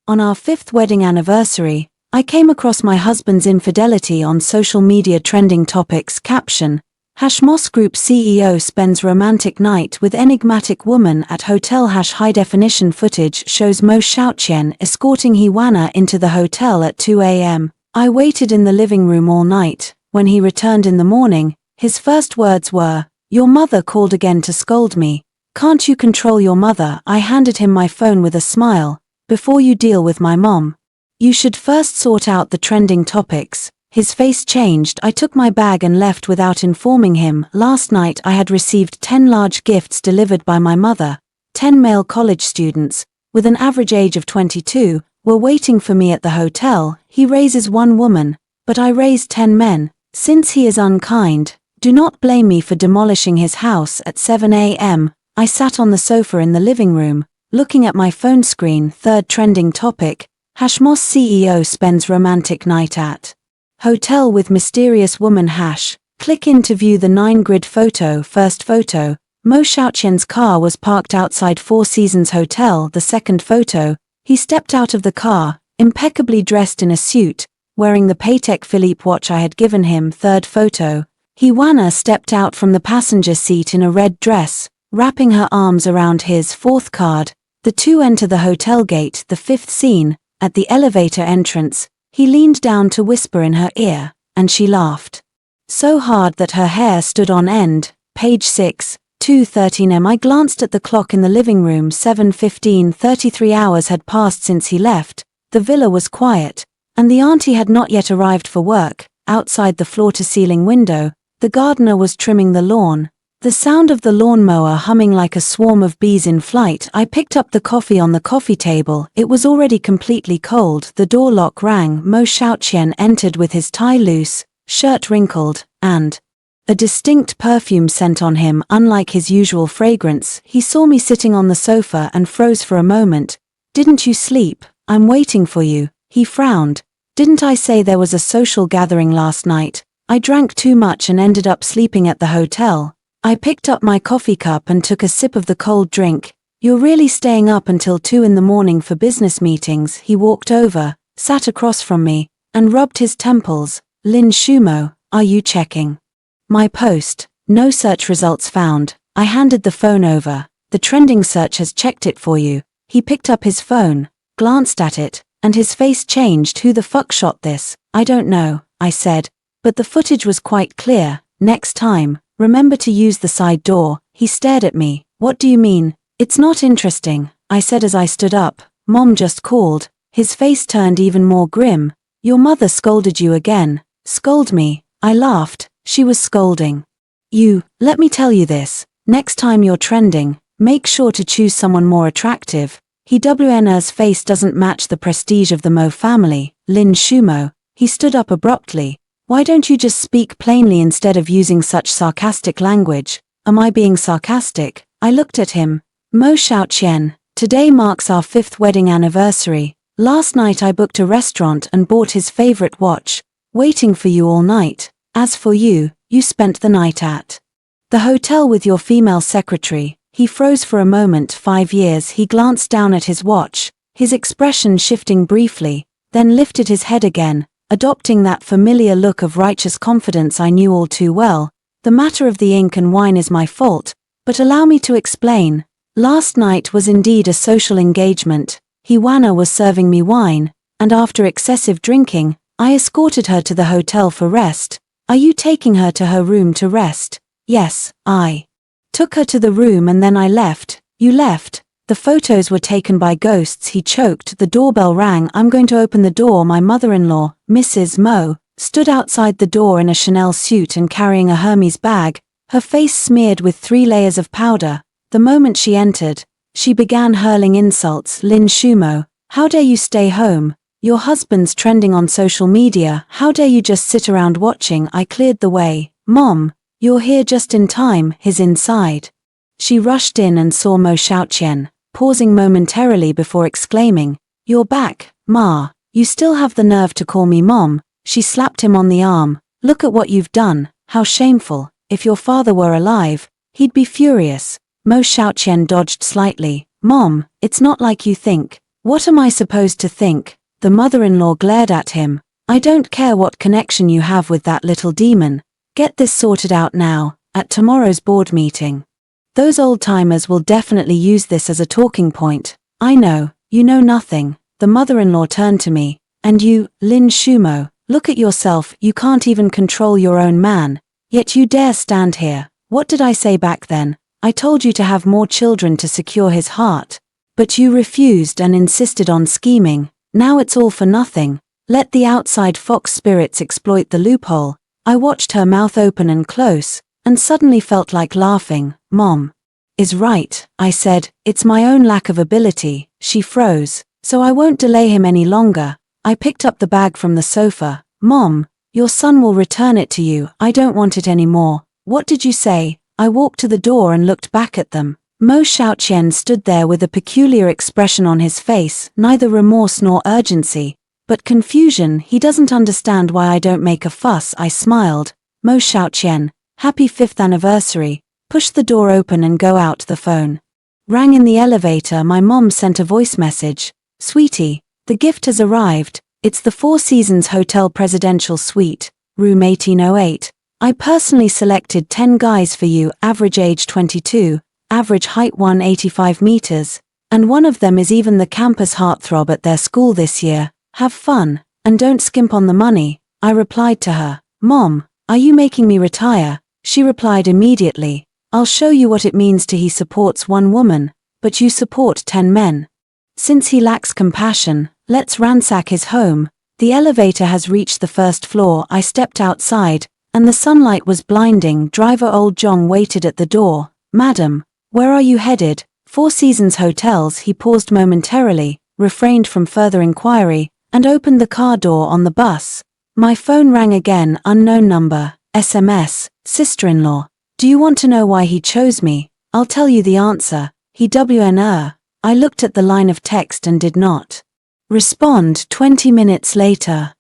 On our 5th wedding anniversary, I came across my husband's infidelity on social media trending topics. Caption: Moss Group CEO spends romantic night with enigmatic woman at hotel. High definition footage shows Mo Xiaoqian escorting Wana into the hotel at 2 a.m. I waited in the living room all night. When he returned in the morning, his first words were, "Your mother called again to scold me. Can't you control your mother?" I handed him my phone with a smile. "Before you deal with my mom, you should first sort out the trending topics." His face changed. I took my bag and left without informing him. Last night I had received 10 large gifts delivered by my mother. 10 male college students, with an average age of 22, were waiting for me at the hotel. He raises one woman, but I raise 10 men. Since he is unkind, do not blame me for demolishing his house at 7 a.m. I sat on the sofa in the living room, looking at my phone screen. Third trending topic: Moss CEO spends romantic night at hotel with mysterious woman. Click in to view the 9-grid photo. First photo: Mo Xiaoqian's car was parked outside Four Seasons Hotel. The second photo: he stepped out of the car, impeccably dressed in a suit, wearing the Patek Philippe watch I had given him. Third photo: Wana stepped out from the passenger seat in a red dress, wrapping her arms around his. Fourth card: the two enter the hotel gate. The fifth scene: at the elevator entrance, he leaned down to whisper in her ear, and she laughed so hard that her hair stood on end. Page 6, 2:13 am. I glanced at the clock in the living room. 7:15. 33 hours had passed since he left. The villa was quiet, and the auntie had not yet arrived for work. Outside the floor-to-ceiling window, the gardener was trimming the lawn, the sound of the lawnmower humming like a swarm of bees in flight. I picked up the coffee on the coffee table. It was already completely cold. The door lock rang. Mo Xiaoqian entered with his tie loose, shirt wrinkled, and a distinct perfume scent on him. Unlike his usual fragrance, he saw me sitting on the sofa and froze for a moment. "Didn't you sleep? I'm waiting for you." He frowned. "Didn't I say there was a social gathering last night? I drank too much and ended up sleeping at the hotel." I picked up my coffee cup and took a sip of the cold drink. "You're really staying up until 2 in the morning for business meetings?" He walked over, sat across from me, and rubbed his temples. "Lin Shumo, are you checking my post?" "No search results found." I handed the phone over. "The trending search has checked it for you." He picked up his phone, glanced at it, and his face changed. "Who the fuck shot this?" "I don't know," I said, "but the footage was quite clear. Next time, remember to use the side door." He stared at me. "What do you mean?" "It's not interesting," I said as I stood up. "Mom just called." His face turned even more grim. "Your mother scolded you again." "Scold me?" I laughed. "She was scolding you. Let me tell you this. Next time you're trending, make sure to choose someone more attractive." His face doesn't match the prestige of the Mo family. "Lin Shumo." He stood up abruptly. "Why don't you just speak plainly instead of using such sarcastic language?" "Am I being sarcastic?" I looked at him. "Mo Xiaoqian, today marks our 5th wedding anniversary. Last night I booked a restaurant and bought his favorite watch, waiting for you all night. As for you, you spent the night at the hotel with your female secretary." He froze for a moment. 5 years. He glanced down at his watch, his expression shifting briefly, then lifted his head again, adopting that familiar look of righteous confidence I knew all too well. "The matter of the ink and wine is my fault, but allow me to explain. Last night was indeed a social engagement. Wana was serving me wine, and after excessive drinking, I escorted her to the hotel for rest." "Are you taking her to her room to rest?" "Yes, I took her to the room and then I left." "You left?" "The photos were taken by ghosts." He choked. The doorbell rang. "I'm going to open the door." My mother-in-law, Mrs. Mo, stood outside the door in a Chanel suit and carrying a Hermes bag, her face smeared with 3 layers of powder. The moment she entered, she began hurling insults. "Lin Shumo, how dare you stay home? Your husband's trending on social media. How dare you just sit around watching?" I cleared the way. "Mom, you're here just in time." His inside. She rushed in and saw Mo Xiaoqian, pausing momentarily before exclaiming, "You're back, Ma. You still have the nerve to call me Mom." She slapped him on the arm. "Look at what you've done. How shameful. If your father were alive, he'd be furious." Mo Xiaoqian dodged slightly. "Mom, it's not like you think. What am I supposed to think? The mother-in-law glared at him. I don't care what connection you have with that little demon. Get this sorted out now, at tomorrow's board meeting. Those old-timers will definitely use this as a talking point. I know, you know nothing. The mother-in-law turned to me. And you, Lin Shumo, look at yourself, you can't even control your own man. Yet you dare stand here. What did I say back then? I told you to have more children to secure his heart. But you refused and insisted on scheming. Now it's all for nothing. Let the outside fox spirits exploit the loophole. I watched her mouth open and close, and suddenly felt like laughing. Mom is right, I said. It's my own lack of ability. She froze. So I won't delay him any longer. I picked up the bag from the sofa. Mom, your son will return it to you. I don't want it anymore. What did you say? I walked to the door and looked back at them. Mo Xiaoqian stood there with a peculiar expression on his face, neither remorse nor urgency, but confusion. He doesn't understand why I don't make a fuss. I smiled. Mo Xiaoqian, happy 5th anniversary. Push the door open and go out. The phone rang in the elevator. My mom sent a voice message. Sweetie, the gift has arrived. It's the Four Seasons Hotel Presidential Suite, room 1808. I personally selected 10 guys for you, average age 22. Average height 185 meters, and one of them is even the campus heartthrob at their school this year. Have fun, and don't skimp on the money. I replied to her. Mom, are you making me retire? She replied immediately. I'll show you what it means to he supports one woman, but you support 10 men. Since he lacks compassion, let's ransack his home. The elevator has reached the first floor. I stepped outside, and the sunlight was blinding. Driver Old Jong waited at the door. Madam, where are you headed? Four Seasons Hotels. He paused momentarily, refrained from further inquiry, and opened the car door on the bus. My phone rang again. Unknown number. SMS. Sister-in-law. Do you want to know why he chose me? I'll tell you the answer. He WN. I looked at the line of text and did not respond. 20 minutes later.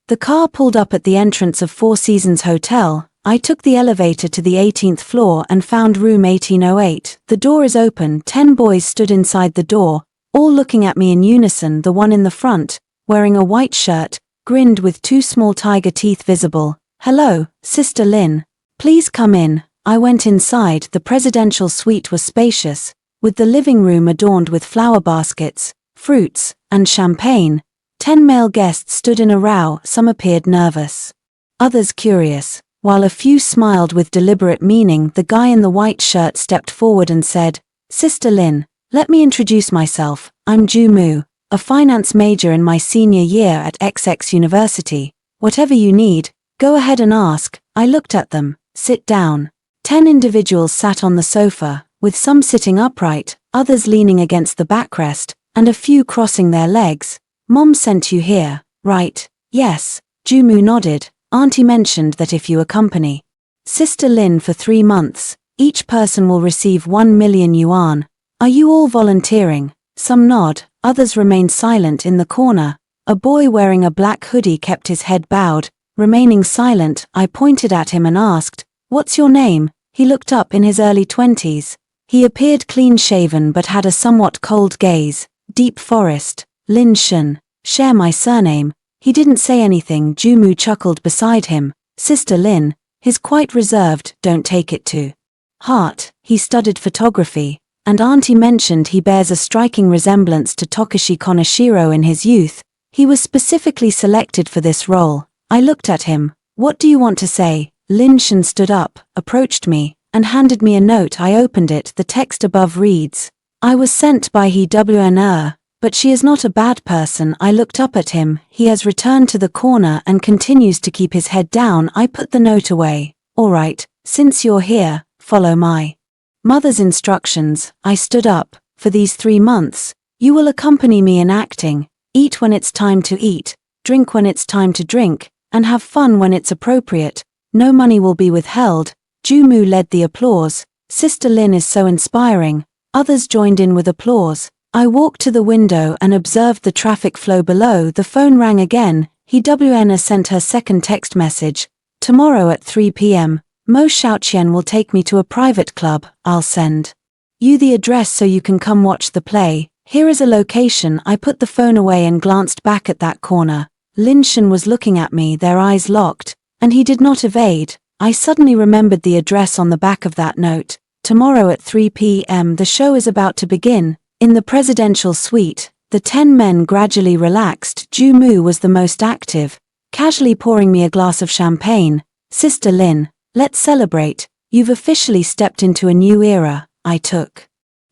The car pulled up at the entrance of Four Seasons Hotel. I took the elevator to the 18th floor and found room 1808. The door is open. 10 boys stood inside the door, all looking at me in unison. The one in the front, wearing a white shirt, grinned with 2 small tiger teeth visible. Hello, Sister Lin. Please come in. I went inside. The presidential suite was spacious, with the living room adorned with flower baskets, fruits, and champagne. 10 male guests stood in a row. Some appeared nervous, others curious. While a few smiled with deliberate meaning, the guy in the white shirt stepped forward and said, Sister Lin, let me introduce myself. I'm Ju Mu, a finance major in my senior year at XX University. Whatever you need, go ahead and ask. I looked at them. Sit down. 10 individuals sat on the sofa, with some sitting upright, others leaning against the backrest, and a few crossing their legs. Mom sent you here, right? Yes. Ju Mu nodded. Auntie mentioned that if you accompany Sister Lin for 3 months, each person will receive 1 million yuan. Are you all volunteering? Some nod, others remained silent in the corner. A boy wearing a black hoodie kept his head bowed, remaining silent. I pointed at him and asked, What's your name? He looked up. In his early 20s. He appeared clean-shaven but had a somewhat cold gaze. Deep Forest. Lin Shen. Share my surname. He didn't say anything. Ju Mu chuckled beside him. Sister Lin, he's quite reserved, don't take it to heart. He studied photography, and Auntie mentioned he bears a striking resemblance to Tokushi Konoshiro in his youth. He was specifically selected for this role. I looked at him. What do you want to say? Lin Shen stood up, approached me, and handed me a note. I opened it. The text above reads, I was sent by he WN. But she is not a bad person. I looked up at him. He has returned to the corner and continues to keep his head down. I put the note away. All right, since you're here, follow my mother's instructions. I stood up. For these 3 months, you will accompany me in acting. Eat when it's time to eat, drink when it's time to drink, and have fun when it's appropriate. No money will be withheld. Ju Mu led the applause. Sister Lin is so inspiring. Others joined in with applause. I walked to the window and observed the traffic flow below. The phone rang again. He WN sent her second text message. Tomorrow at 3 p.m., Mo Xiaoqian will take me to a private club. I'll send you the address so you can come watch the play. Here is a location. I put the phone away and glanced back at that corner. Lin Shen was looking at me, their eyes locked, and he did not evade. I suddenly remembered the address on the back of that note. Tomorrow at 3 p.m. the show is about to begin. In the presidential suite, the 10 men gradually relaxed. Ju Mu was the most active, casually pouring me a glass of champagne. Sister Lin, let's celebrate. You've officially stepped into a new era. I took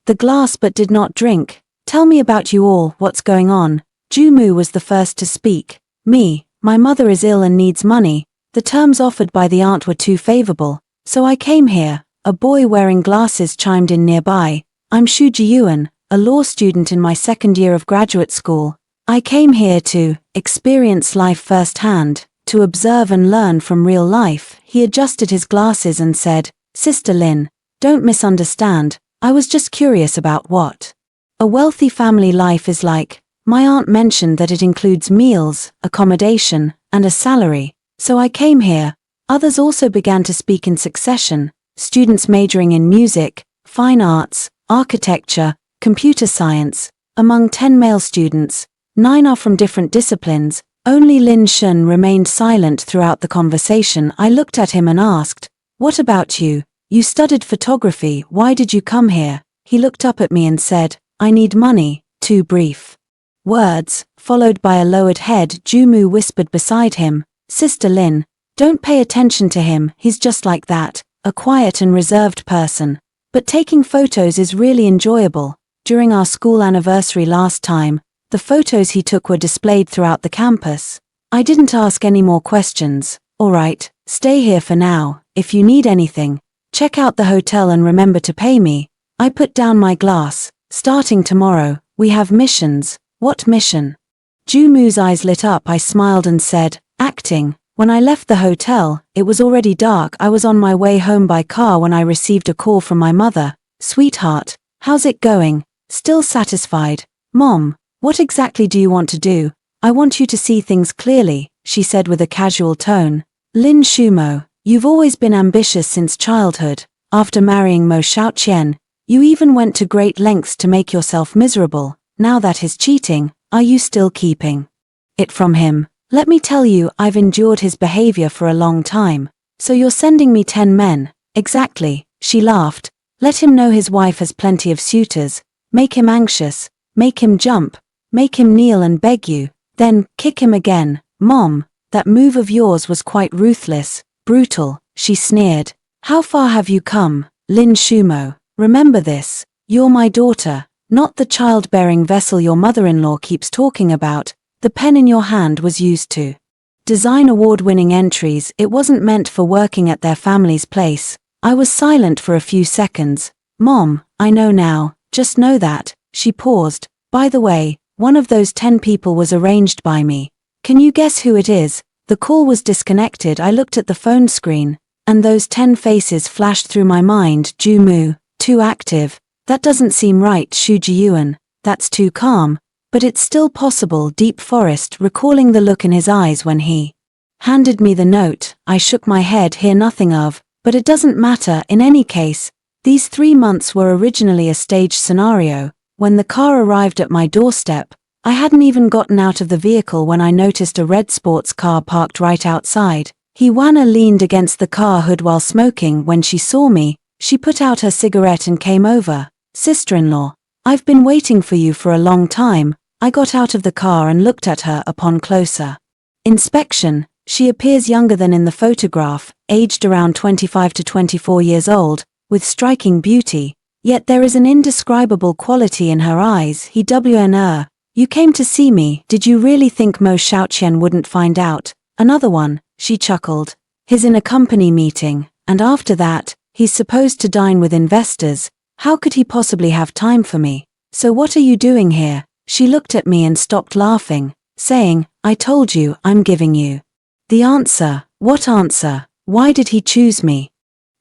the glass but did not drink. Tell me about you all, what's going on? Ju Mu was the first to speak. Me, my mother is ill and needs money. The terms offered by the aunt were too favorable, so I came here. A boy wearing glasses chimed in nearby. I'm Xu Jiyuan, a law student in my second year of graduate school. I came here to experience life firsthand, to observe and learn from real life. He adjusted his glasses and said, Sister Lin, don't misunderstand, I was just curious about what a wealthy family life is like. My aunt mentioned that it includes meals, accommodation, and a salary, so I came here. Others also began to speak in succession, students majoring in music, fine arts, architecture, computer science. Among 10 male students, 9 are from different disciplines. Only Lin Shen remained silent throughout the conversation. I looked at him and asked, what about you? You studied photography, why did you come here? He looked up at me and said, I need money. 2 brief words, followed by a lowered head. Ju Mu whispered beside him, Sister Lin, don't pay attention to him, he's just like that, a quiet and reserved person. But taking photos is really enjoyable. During our school anniversary last time, the photos he took were displayed throughout the campus. I didn't ask any more questions. All right, stay here for now. If you need anything, check out the hotel and remember to pay me. I put down my glass. Starting tomorrow, we have missions. What mission? Ju Mu's eyes lit up. I smiled and said, acting. When I left the hotel, it was already dark. I was on my way home by car when I received a call from my mother. Sweetheart, how's it going? Still satisfied? Mom, what exactly do you want to do? I want you to see things clearly, she said with a casual tone. Lin Shumo, you've always been ambitious since childhood. After marrying Mo Xiaoqian, you even went to great lengths to make yourself miserable. Now that he's cheating, are you still keeping it from him? Let me tell you, I've endured his behavior for a long time. So you're sending me 10 men? Exactly, she laughed. Let him know his wife has plenty of suitors. Make him anxious. Make him jump. Make him kneel and beg you. Then, kick him again. Mom, that move of yours was quite ruthless, brutal, she sneered. How far have you come, Lin Shumo? Remember this. You're my daughter, not the childbearing vessel your mother-in-law keeps talking about. The pen in your hand was used to design award-winning entries. It wasn't meant for working at their family's place. I was silent for a few seconds. Mom, I know now, just know that. She paused. By the way, one of those 10 people was arranged by me. Can you guess who it is? The call was disconnected. I looked at the phone screen, and those 10 faces flashed through my mind. Ju Mu, too active. That doesn't seem right. Xu Jiyuan, that's too calm. But it's still possible. Deep Forest, recalling the look in his eyes when he handed me the note. I shook my head. Hear nothing of, but it doesn't matter. In any case, these 3 months were originally a staged scenario. When the car arrived at my doorstep, I hadn't even gotten out of the vehicle when I noticed a red sports car parked right outside. Wana leaned against the car hood while smoking. When she saw me, she put out her cigarette and came over. Sister-in-law, I've been waiting for you for a long time. I got out of the car and looked at her. Upon closer inspection, she appears younger than in the photograph, aged around 25 to 24 years old, with striking beauty. Yet there is an indescribable quality in her eyes. You came to see me. Did you really think Mo Xiaoqian wouldn't find out? Another one, she chuckled. He's in a company meeting, and after that, he's supposed to dine with investors. How could he possibly have time for me? So what are you doing here? She looked at me and stopped laughing, saying, I told you, I'm giving you the answer. What answer? Why did he choose me?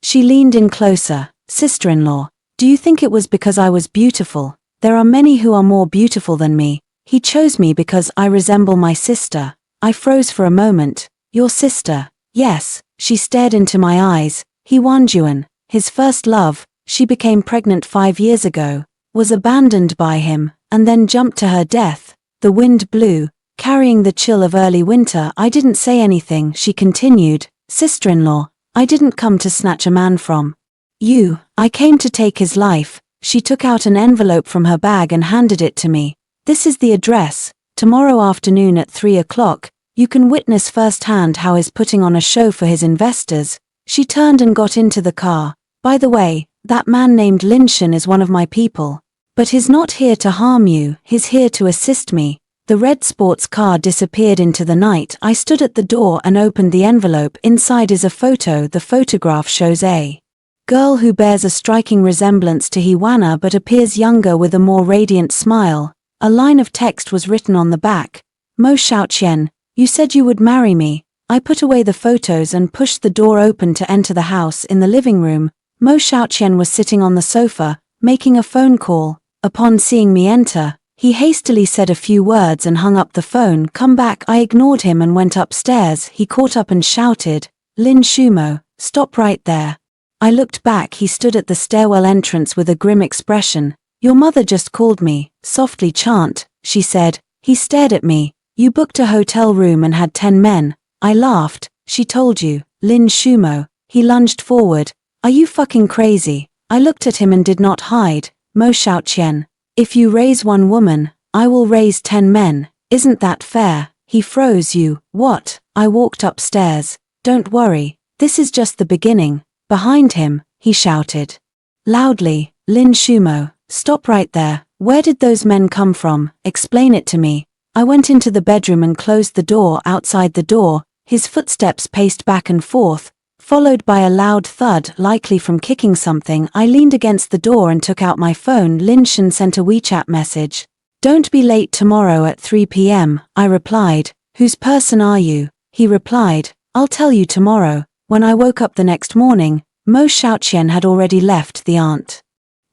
She leaned in closer. Sister-in-law, do you think it was because I was beautiful? There are many who are more beautiful than me. He chose me because I resemble my sister. I froze for a moment. Your sister? Yes. She stared into my eyes. He Wanjuan, his first love, she became pregnant 5 years ago, was abandoned by him. and then jumped to her death. The wind blew, carrying the chill of early winter. I didn't say anything, she continued. Sister-in-law, I didn't come to snatch a man from you. I came to take his life. She took out an envelope from her bag and handed it to me. This is the address. Tomorrow afternoon at 3 o'clock, you can witness firsthand how he's putting on a show for his investors. She turned and got into the car. By the way, that man named Linshan is one of my people. But he's not here to harm you, he's here to assist me. The red sports car disappeared into the night. I stood at the door and opened the envelope. Inside is a photo. The photograph shows a girl who bears a striking resemblance to Hiwana but appears younger with a more radiant smile. A line of text was written on the back. Mo Xiaoqian, you said you would marry me. I put away the photos and pushed the door open to enter the house. In the living room, Mo Xiaoqian was sitting on the sofa, making a phone call. Upon seeing me enter, he hastily said a few words and hung up the phone. Come back. I ignored him and went upstairs. He caught up and shouted, Lin Shumo, stop right there. I looked back. He stood at the stairwell entrance with a grim expression. Your mother just called me. Softly chant, she said. He stared at me. You booked a hotel room and had 10 men. I laughed. She told you, Lin Shumo. He lunged forward. Are you fucking crazy? I looked at him and did not hide. Mo Xiaoqian, if you raise one woman, I will raise 10 men. Isn't that fair? He froze. You, what? I walked upstairs. Don't worry, this is just the beginning. Behind him, he shouted loudly, Lin Shumo, stop right there. Where did those men come from? Explain it to me. I went into the bedroom and closed the door. Outside the door, his footsteps paced back and forth, followed by a loud thud, likely from kicking something. I leaned against the door and took out my phone. Linshan sent a WeChat message. Don't be late tomorrow at 3 p.m. I replied. Whose person are you? He replied, I'll tell you tomorrow. When I woke up the next morning, Mo Xiaoqian had already left. The aunt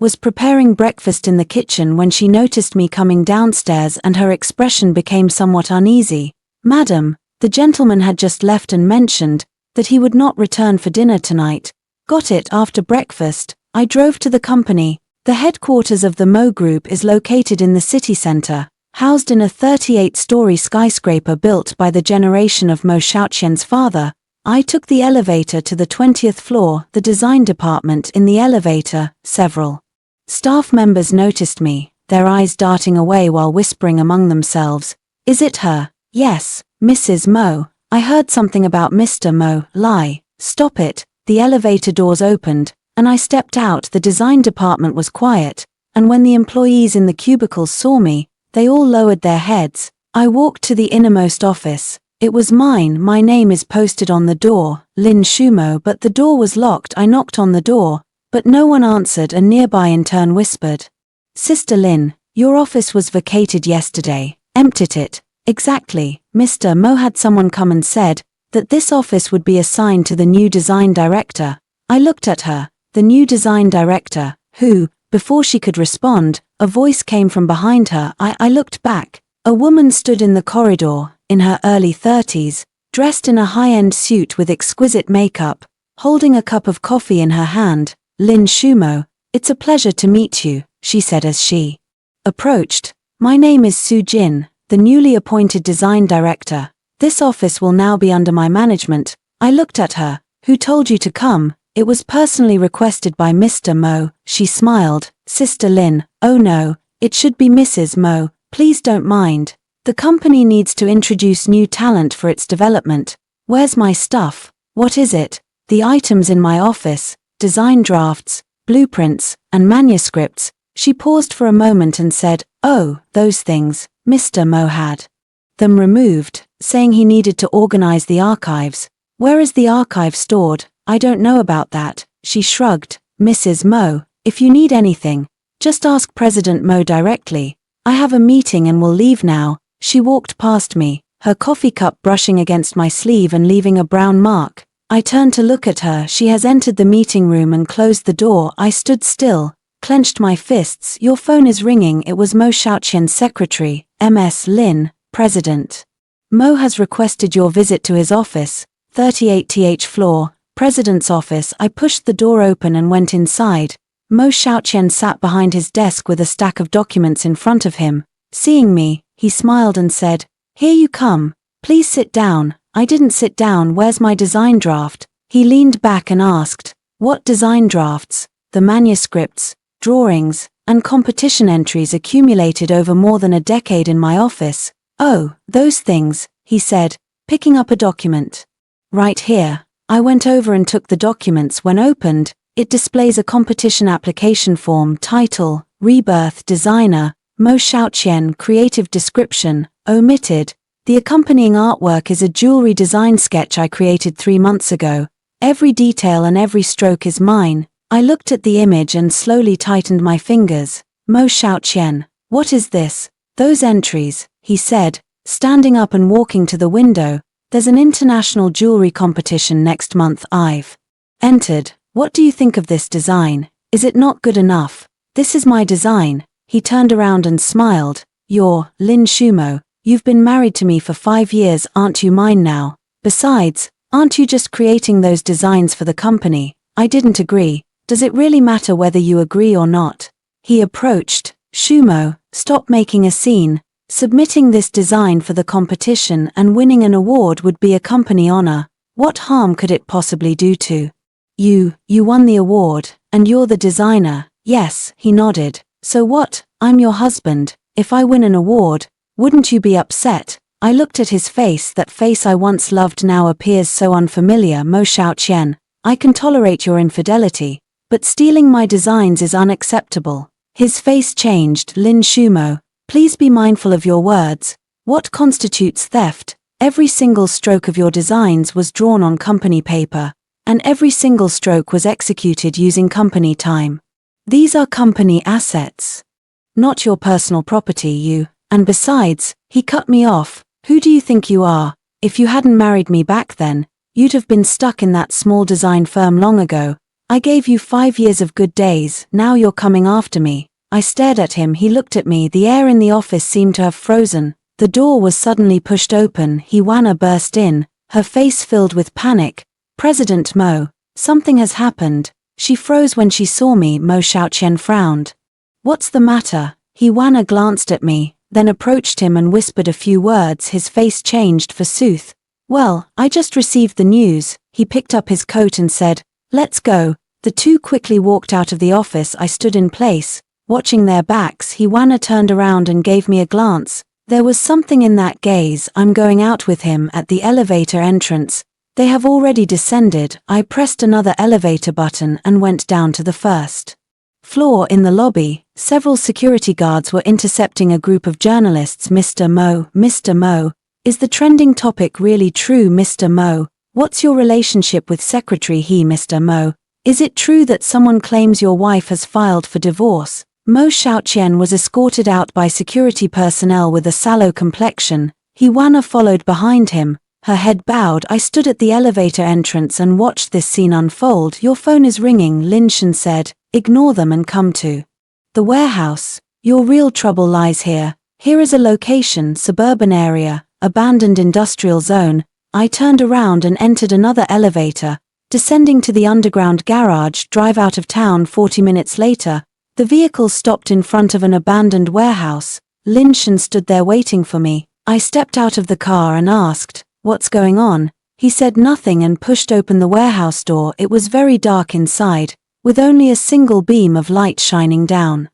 was preparing breakfast in the kitchen when she noticed me coming downstairs, and her expression became somewhat uneasy. Madam, the gentleman had just left and mentioned that he would not return for dinner tonight. Got it. After breakfast, I drove to the company. The headquarters of the Mo Group is located in the city center, housed in a 38-story skyscraper built by the generation of Mo Xiaoqian's father. I took the elevator to the 20th floor, the design department. In the elevator, several staff members noticed me, their eyes darting away while whispering among themselves. Is it her? Yes, Mrs. Mo. I heard something about Mr. Mo. Lie. Stop it. The elevator doors opened, and I stepped out. The design department was quiet, and when the employees in the cubicles saw me, they all lowered their heads. I walked to the innermost office. It was mine. My name is posted on the door, Lin Shumo, but the door was locked. I knocked on the door, but no one answered. A nearby intern whispered, Sister Lin, your office was vacated yesterday. Emptied it. Exactly. Mr. Mo had someone come and said that this office would be assigned to the new design director. I looked at her. The new design director, who, before she could respond, a voice came from behind her. I looked back. A woman stood in the corridor, in her early 30s, dressed in a high-end suit with exquisite makeup, holding a cup of coffee in her hand. Lin Shumo, it's a pleasure to meet you, she said as she approached. My name is Su Jin, the newly appointed design director. This office will now be under my management. I looked at her. Who told you to come? It was personally requested by Mr. Mo. She smiled. Sister Lin, oh no, it should be Mrs. Mo. Please don't mind. The company needs to introduce new talent for its development. Where's my stuff? What is it? The items in my office, design drafts, blueprints, and manuscripts. She paused for a moment and said, oh, those things. Mr. Mo had them removed, saying he needed to organize the archives. Where is the archive stored? I don't know about that. She shrugged. Mrs. Mo, if you need anything, just ask President Mo directly. I have a meeting and will leave now. She walked past me, her coffee cup brushing against my sleeve and leaving a brown mark. I turned to look at her. She has entered the meeting room and closed the door. I stood still, clenched my fists. Your phone is ringing. It was Mo Xiaoqian's secretary, Ms. Lin. President Mo has requested your visit to his office, 38th floor, President's office. I pushed the door open and went inside. Mo Xiaoqian sat behind his desk with a stack of documents in front of him. Seeing me, he smiled and said, "Here you come. Please sit down." I didn't sit down. "Where's my design draft?" He leaned back and asked, "What design drafts?" "The manuscripts, drawings, and competition entries accumulated over more than a decade in my office." "Oh, those things," he said, picking up a document. "Right here." I went over and took the documents. When opened, it displays a competition application form. Title, Rebirth Designer, Mo Xiaoqian. Creative description, omitted. The accompanying artwork is a jewelry design sketch I created 3 months ago. Every detail and every stroke is mine. I looked at the image and slowly tightened my fingers. "Mo Xiaoqian, what is this?" "Those entries," he said, standing up and walking to the window. "There's an international jewelry competition next month. I've entered. What do you think of this design? Is it not good enough?" "This is my design." He turned around and smiled. "You're Lin Shumo. You've been married to me for 5 years. Aren't you mine now? Besides, aren't you just creating those designs for the company?" I didn't agree. "Does it really matter whether you agree or not?" He approached. "Shumo, stop making a scene. Submitting this design for the competition and winning an award would be a company honor. What harm could it possibly do to you? You won the award, and you're the designer." "Yes," he nodded. "So what? I'm your husband. If I win an award, wouldn't you be upset?" I looked at his face. That face I once loved now appears so unfamiliar. "Mo Xiaoqian, I can tolerate your infidelity, but stealing my designs is unacceptable." His face changed. "Lin Shumo, please be mindful of your words. What constitutes theft? Every single stroke of your designs was drawn on company paper, and every single stroke was executed using company time. These are company assets, not your personal property. And besides," he cut me off, "who do you think you are? If you hadn't married me back then, you'd have been stuck in that small design firm long ago. I gave you 5 years of good days. Now you're coming after me." I stared at him. He looked at me. The air in the office seemed to have frozen. The door was suddenly pushed open. Hiwana burst in, her face filled with panic. "President Mo, something has happened." She froze when she saw me. Mo Xiaoqian frowned. "What's the matter?" Hiwana glanced at me, then approached him and whispered a few words. His face changed. "Forsooth. Well, I just received the news." He picked up his coat and said, "Let's go." The two quickly walked out of the office. I stood in place, watching their backs. Hiwana turned around and gave me a glance. There was something in that gaze. "I'm going out with him." At the elevator entrance, "They have already descended." I pressed another elevator button and went down to the first floor. In the lobby, several security guards were intercepting a group of journalists. Mr. Mo, is the trending topic really true?" "Mr. Mo, what's your relationship with Secretary He?" "Mr. Mo, is it true that someone claims your wife has filed for divorce?" Mo Xiaoqian was escorted out by security personnel with a sallow complexion. Hiwana followed behind him, her head bowed. I stood at the elevator entrance and watched this scene unfold. "Your phone is ringing," Lin Shen said. "Ignore them and come to the warehouse. Your real trouble lies here." "Here is a location, suburban area, abandoned industrial zone." I turned around and entered another elevator, descending to the underground garage. Drive out of town. 40 minutes later, the vehicle stopped in front of an abandoned warehouse. Lin Shen stood there waiting for me. I stepped out of the car and asked, "What's going on?" He said nothing and pushed open the warehouse door. It was very dark inside, with only a single beam of light shining down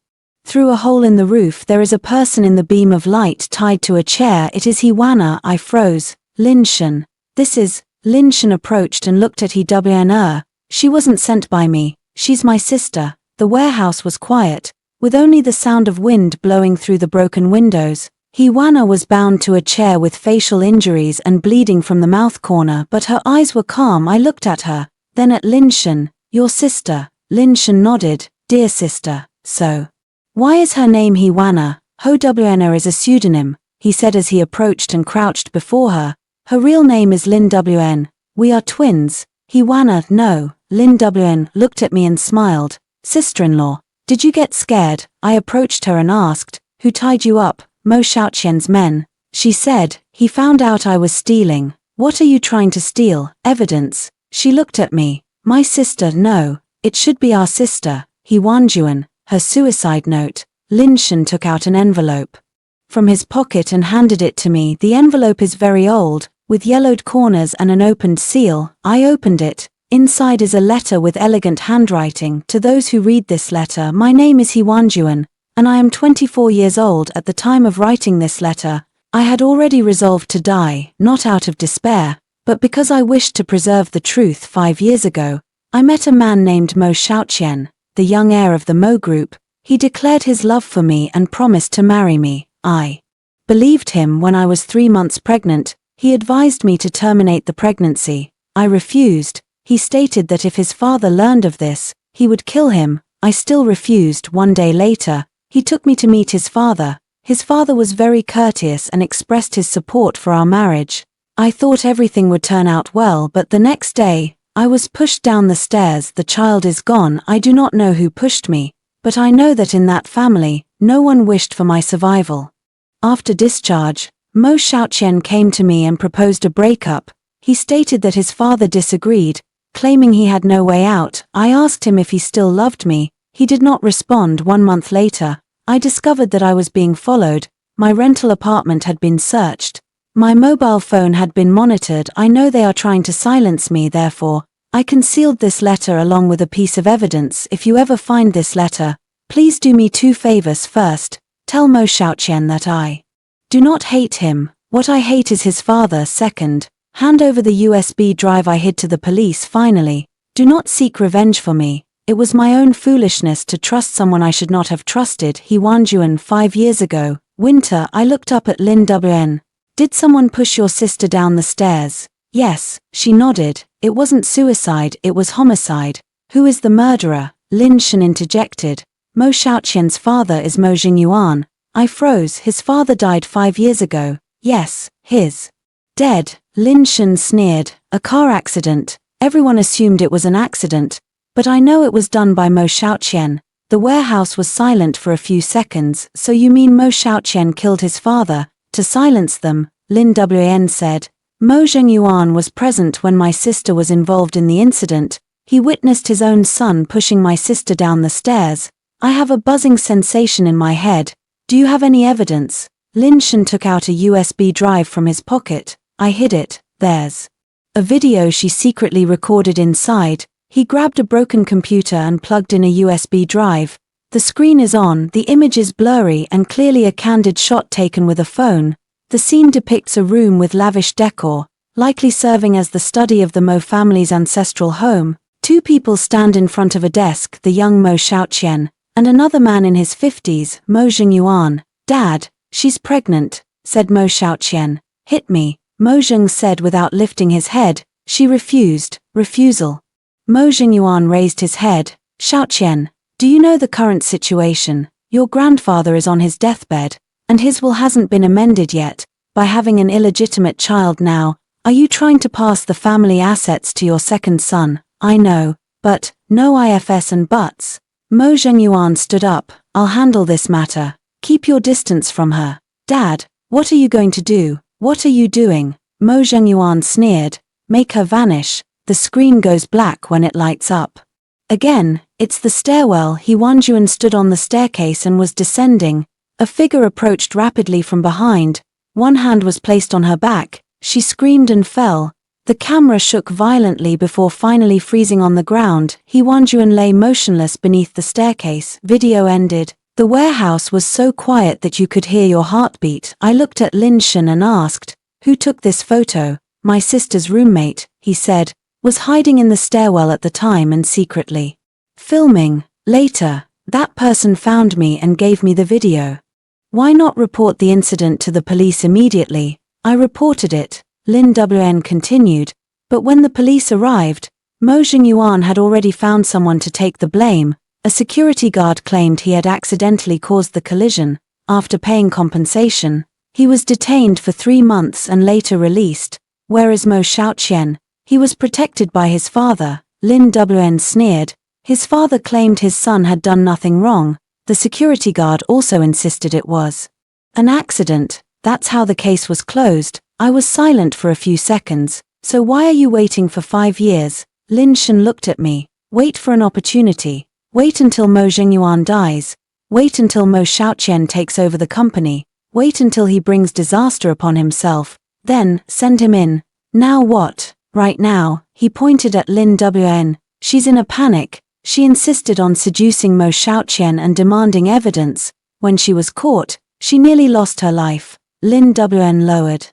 through a hole in the roof. There is a person in the beam of light tied to a chair. It is Hiwana. I froze. "Lin Shen, this is..." Lin Shen approached and looked at Hiwana. "She wasn't sent by me. She's my sister." The warehouse was quiet, with only the sound of wind blowing through the broken windows. Hiwana was bound to a chair with facial injuries and bleeding from the mouth corner, but her eyes were calm. I looked at her, then at Lin Shen. "Your sister?" Lin Shen nodded. "Dear sister." "So why is her name Hiwana?" "Ho-Wana is a pseudonym," he said as he approached and crouched before her. "Her real name is Lin Wn. We are twins." "Hiwana, no." Lin Wn looked at me and smiled. "Sister-in-law, did you get scared?" I approached her and asked, "Who tied you up?" "Mo Xiaoqian's men." She said, "He found out I was stealing." "What are you trying to steal?" "Evidence." She looked at me. "My sister? No, it should be our sister." He Wanjuan, her suicide note. Lin Shen took out an envelope from his pocket and handed it to me. The envelope is very old, with yellowed corners and an opened seal. I opened it. Inside is a letter with elegant handwriting. To those who read this letter, my name is He Wanjuan, and I am 24 years old at the time of writing this letter. I had already resolved to die, not out of despair, but because I wished to preserve the truth. 5 years ago, I met a man named Mo Xiaoqian, the young heir of the Mo Group. He declared his love for me and promised to marry me. I believed him. When I was 3 months pregnant, he advised me to terminate the pregnancy. I refused. He stated that if his father learned of this, he would kill him. I still refused. 1 day later, he took me to meet his father. His father was very courteous and expressed his support for our marriage. I thought everything would turn out well, but the next day, I was pushed down the stairs. The child is gone. I do not know who pushed me, but I know that in that family, no one wished for my survival. After discharge, Mo Xiaoqian came to me and proposed a breakup. He stated that his father disagreed, claiming he had no way out. I asked him if he still loved me. He did not respond. 1 month later, I discovered that I was being followed. My rental apartment had been searched. My mobile phone had been monitored. I know they are trying to silence me, therefore, I concealed this letter along with a piece of evidence. If you ever find this letter, please do me 2 favors. First, tell Mo Xiaoqian that I do not hate him. What I hate is his father. Second, hand over the USB drive I hid to the police. Finally, do not seek revenge for me. It was my own foolishness to trust someone I should not have trusted. He Wanjuan. 5 years ago, winter, I looked up at Lin Wn. Did someone push your sister down the stairs? Yes, she nodded. It wasn't suicide, it was homicide. Who is the murderer? Lin Shen interjected. Mo Xiaoqian's father is Mo Jingyuan. I froze. His father died 5 years ago. Yes, his dead. Lin Shen sneered. A car accident. Everyone assumed it was an accident, but I know it was done by Mo Xiaoqian. The warehouse was silent for a few seconds. So you mean Mo Xiaoqian killed his father to silence them? Lin Wn said. Mo Jingyuan was present when my sister was involved in the incident. He witnessed his own son pushing my sister down the stairs. I have a buzzing sensation in my head. Do you have any evidence? Lin Shen took out a USB drive from his pocket. I hid it. There's a video she secretly recorded inside. He grabbed a broken computer and plugged in a USB drive. The screen is on, the image is blurry and clearly a candid shot taken with a phone. The scene depicts a room with lavish decor, likely serving as the study of the Mo family's ancestral home. 2 people stand in front of a desk, the young Mo Xiaoqian, and another man in his 50s, Mo Jingyuan. Dad, she's pregnant, said Mo Xiaoqian. Hit me, Mo Jing said without lifting his head. She refused. Refusal. Mo Jingyuan raised his head. Xiaoqian, do you know the current situation? Your grandfather is on his deathbed, and his will hasn't been amended yet. By having an illegitimate child now, are you trying to pass the family assets to your second son? I know, but, no ifs and buts. Mo Jingyuan stood up. I'll handle this matter. Keep your distance from her. Dad, what are you going to do? What are you doing? Mo Jingyuan sneered. Make her vanish. The screen goes black when it lights up. Again, it's the stairwell. He Wanjuan stood on the staircase and was descending. A figure approached rapidly from behind. One hand was placed on her back. She screamed and fell. The camera shook violently before finally freezing on the ground. He Wanjuan lay motionless beneath the staircase. Video ended. The warehouse was so quiet that you could hear your heartbeat. I looked at Lin Shen and asked, who took this photo? My sister's roommate, he said, was hiding in the stairwell at the time and secretly filming. Later, that person found me and gave me the video. Why not report the incident to the police immediately? I reported it, Lin Wn continued, but when the police arrived, Mo Jingyuan had already found someone to take the blame. A security guard claimed he had accidentally caused the collision. After paying compensation, he was detained for 3 months and later released, whereas Mo Xiaoqian, he was protected by his father. Lin Wn sneered. His father claimed his son had done nothing wrong. The security guard also insisted it was an accident. That's how the case was closed. I was silent for a few seconds. So why are you waiting for 5 years? Lin Shen looked at me. Wait for an opportunity. Wait until Mo Xingyuan dies. Wait until Mo Xiaoqian takes over the company. Wait until he brings disaster upon himself. Then, send him in. Now what? Right now, he pointed at Lin Wen. She's in a panic. She insisted on seducing Mo Xiaoqian and demanding evidence. When she was caught, she nearly lost her life. Lin Wen lowered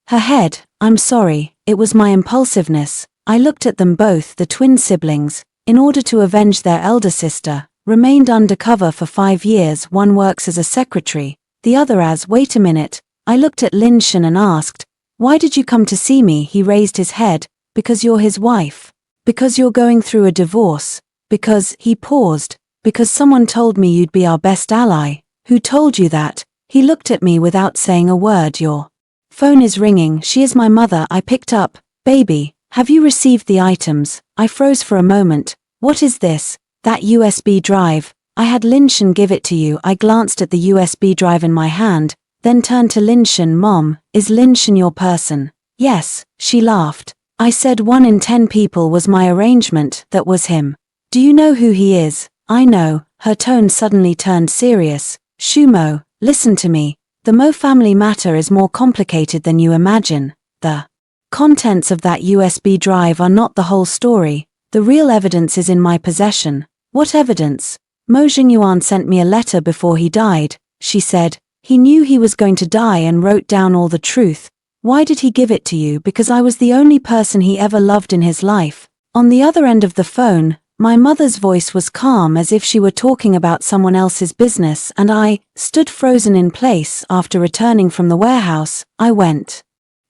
her head. I'm sorry, it was my impulsiveness. I looked at them both, the twin siblings, in order to avenge their elder sister, remained undercover for 5 years. One works as a secretary, the other as, wait a minute. I looked at Lin Shen and asked, why did you come to see me? He raised his head, because you're his wife. Because you're going through a divorce. Because, he paused, because someone told me you'd be our best ally. Who told you that? He looked at me without saying a word. Your phone is ringing. She is my mother. I picked up. Baby, have you received the items? I froze for a moment. What is this? That USB drive. I had Lin Shen give it to you. I glanced at the USB drive in my hand, then turned to Lin Shen. Mom, is Lin Shen your person? Yes, she laughed. I said 1 in 10 people was my arrangement. That was him. Do you know who he is? I know. Her tone suddenly turned serious. Mo, listen to me. The Mo family matter is more complicated than you imagine. The contents of that USB drive are not the whole story. The real evidence is in my possession. What evidence? Mo Xingyuan sent me a letter before he died, she said. He knew he was going to die and wrote down all the truth. Why did he give it to you? Because I was the only person he ever loved in his life. On the other end of the phone, my mother's voice was calm as if she were talking about someone else's business, and I stood frozen in place. After returning from the warehouse, I went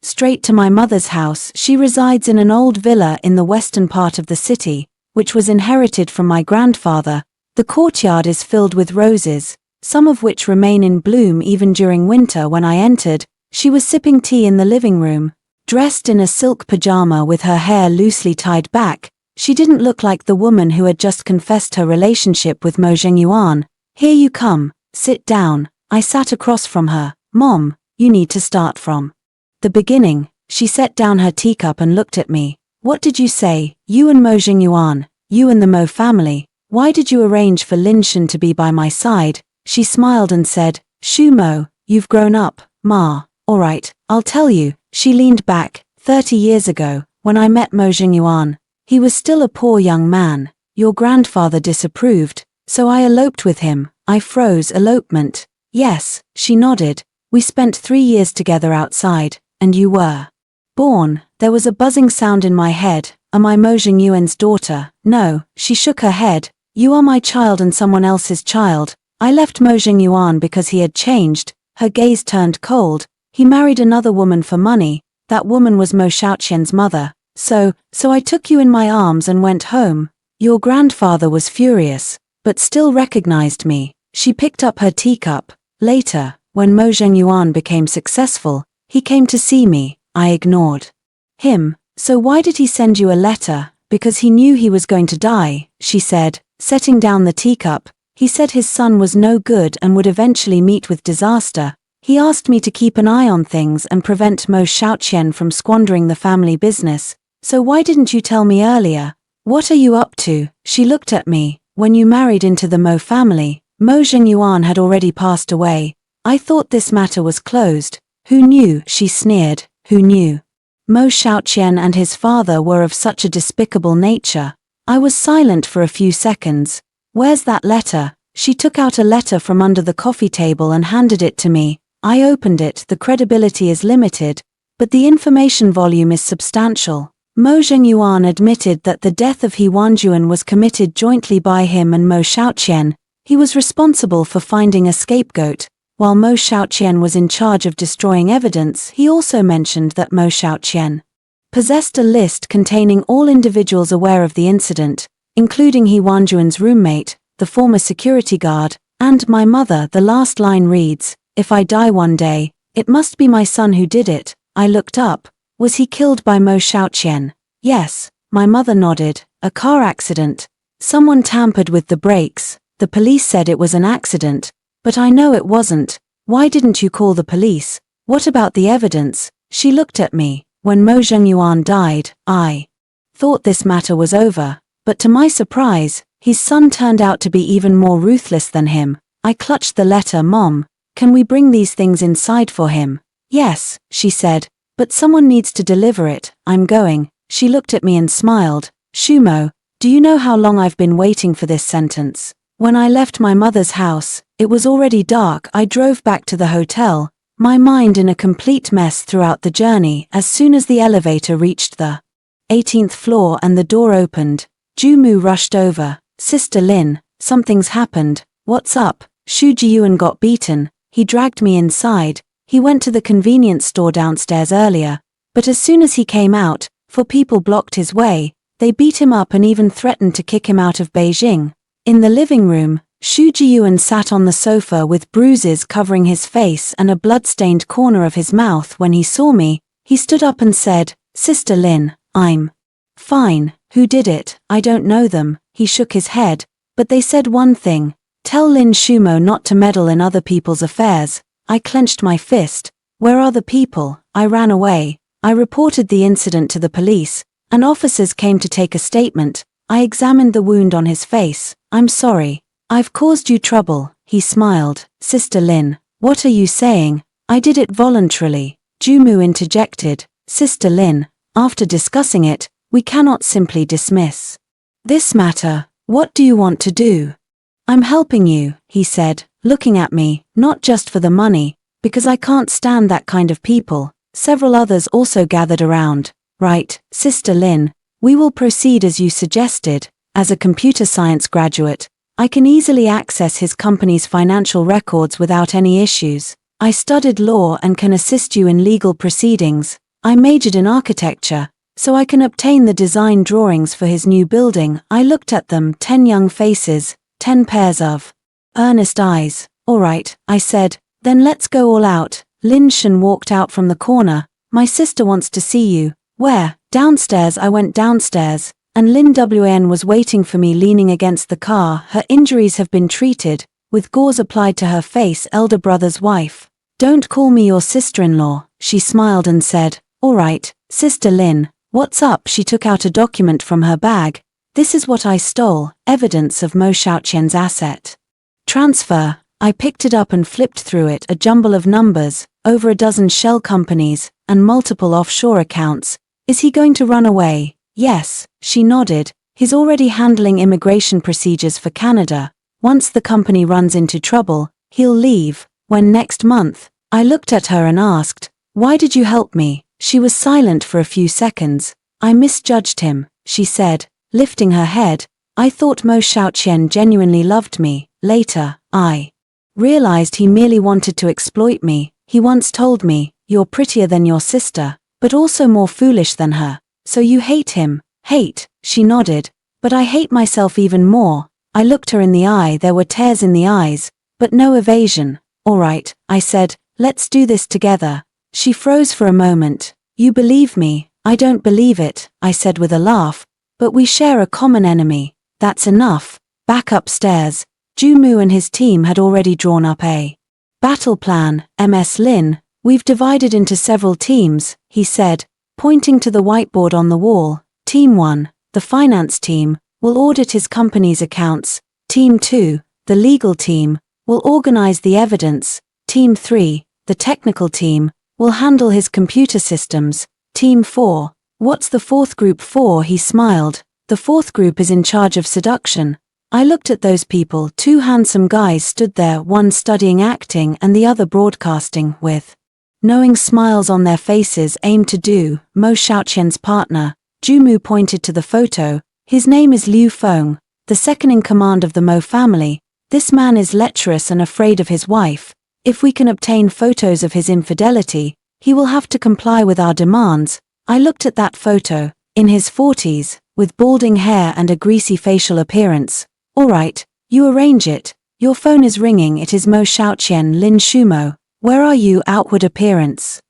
straight to my mother's house. She resides in an old villa in the western part of the city, which was inherited from my grandfather. The courtyard is filled with roses, some of which remain in bloom even during winter. When I entered, she was sipping tea in the living room, dressed in a silk pajama with her hair loosely tied back. She didn't look like the woman who had just confessed her relationship with Mo Xingyuan. Here you come, sit down. I sat across from her. Mom, you need to start from the beginning. She set down her teacup and looked at me. What did you say? You and Mo Xingyuan, you and the Mo family. Why did you arrange for Lin Shen to be by my side? She smiled and said, Mo, you've grown up, Ma. Alright, I'll tell you. She leaned back. 30 years ago, when I met Mo Xingyuan, he was still a poor young man. Your grandfather disapproved, so I eloped with him. I froze. Elopement? Yes, she nodded. We spent 3 years together outside, and you were born. There was a buzzing sound in my head. Am I Mo Xingyuan's daughter? No, she shook her head. You are my child and someone else's child. I left Mo Xingyuan because he had changed. Her gaze turned cold. He married another woman for money. That woman was Mo Xiaoqian's mother. So I took you in my arms and went home. Your grandfather was furious, but still recognized me. She picked up her teacup. Later, when Mo Xingyuan became successful, he came to see me. I ignored him. So why did he send you a letter? Because he knew he was going to die, she said, setting down the teacup. He said his son was no good and would eventually meet with disaster. He asked me to keep an eye on things and prevent Mo Xiaoqian from squandering the family business. So why didn't you tell me earlier? What are you up to? She looked at me. When you married into the Mo family, Mo Xingyuan had already passed away. I thought this matter was closed. Who knew? She sneered. Who knew? Mo Xiaoqian and his father were of such a despicable nature. I was silent for a few seconds. Where's that letter? She took out a letter from under the coffee table and handed it to me. I opened it. The credibility is limited, but the information volume is substantial. Mo Xingyuan admitted that the death of He Wanjuan was committed jointly by him and Mo Xiaoqian. He was responsible for finding a scapegoat. While Mo Xiaoqian was in charge of destroying evidence, he also mentioned that Mo Xiaoqian possessed a list containing all individuals aware of the incident, including He Wanjuan's roommate, the former security guard, and my mother. The last line reads, if I die one day, it must be my son who did it. I looked up. Was he killed by Mo Xiaoqian? Yes, my mother nodded. A car accident. Someone tampered with the brakes. The police said it was an accident, but I know it wasn't. Why didn't you call the police? What about the evidence? She looked at me. When Mo Xingyuan died, I thought this matter was over, but to my surprise, His son turned out to be even more ruthless than him. I clutched the letter. Mom, can we bring these things inside for him? Yes, she said, but someone needs to deliver it. I'm going. She looked at me and smiled. Shumo, do you know how long I've been waiting for this sentence? When I left my mother's house, it was already dark. I drove back to the hotel, my mind in a complete mess throughout the journey. As soon as the elevator reached the 18th floor and the door opened, Jumu rushed over. Sister Lin, something's happened. What's up? Shu Jiyuan got beaten. He dragged me inside. He went to the convenience store downstairs earlier, but as soon as he came out, 4 people blocked his way. They beat him up and even threatened to kick him out of Beijing. In the living room, Shu Jiyuan sat on the sofa with bruises covering his face and a blood-stained corner of his mouth. When he saw me, he stood up and said, Sister Lin, I'm fine. Who did it? I don't know them. He shook his head, but they said one thing. Tell Lin Shumo not to meddle in other people's affairs. I clenched my fist. Where are the people? I ran away. I reported the incident to the police, and officers came to take a statement. I examined the wound on his face. I'm sorry. I've caused you trouble. He smiled. Sister Lin, what are you saying? I did it voluntarily. Jumu interjected. Sister Lin, after discussing it, we cannot simply dismiss this matter. What do you want to do? I'm helping you, he said, looking at me, not just for the money, because I can't stand that kind of people. Several others also gathered around. Right, Sister Lin, we will proceed as you suggested. As a computer science graduate, I can easily access his company's financial records without any issues. I studied law and can assist you in legal proceedings. I majored in architecture, so I can obtain the design drawings for his new building. I looked at them, 10 young faces, 10 pairs of earnest eyes. All right, I said, then let's go all out. Lin Shen walked out from the corner. My sister wants to see you. Where? Downstairs. I went downstairs, and Lin Wan was waiting for me leaning against the car. Her injuries have been treated, with gauze applied to her face. Elder brother's wife. Don't call me your sister-in-law, she smiled and said. All right, Sister Lin. What's up? She took out a document from her bag. This is what I stole, evidence of Mo Xiaoqian's asset transfer. I picked it up and flipped through it, a jumble of numbers, over a dozen shell companies, and multiple offshore accounts. Is he going to run away? Yes, she nodded. He's already handling immigration procedures for Canada. Once the company runs into trouble, he'll leave. When next month? I looked at her and asked, why did you help me? She was silent for a few seconds. I misjudged him, she said, lifting her head. I thought Mo Xiaoqian genuinely loved me. Later, I realized he merely wanted to exploit me. He once told me, you're prettier than your sister, but also more foolish than her. So you hate him. Hate, she nodded. But I hate myself even more. I looked her in the eye. There were tears in the eyes, but no evasion. All right, I said, let's do this together. She froze for a moment. You believe me? I don't believe it, I said with a laugh. But we share a common enemy. That's enough. Back upstairs, Jumu and his team had already drawn up a battle plan. Ms. Lin, we've divided into several teams, he said, pointing to the whiteboard on the wall. Team 1, the finance team, will audit his company's accounts. Team 2, the legal team, will organize the evidence. Team 3, the technical team, will handle his computer systems. Team 4, what's the 4th group for? He smiled. The 4th group is in charge of seduction. I looked at those people. 2 handsome guys stood there, one studying acting and the other broadcasting, with knowing smiles on their faces. Aim to do. Mo Xiaoqian's partner. Jumu pointed to the photo. His name is Liu Feng, the second in command of the Mo family. This man is lecherous and afraid of his wife. If we can obtain photos of his infidelity, he will have to comply with our demands. I looked at that photo. In his 40s, with balding hair and a greasy facial appearance. All right, you arrange it. Your phone is ringing. It is Mo Xiaoqian. Lin Shumo. Where are you? Outward appearance.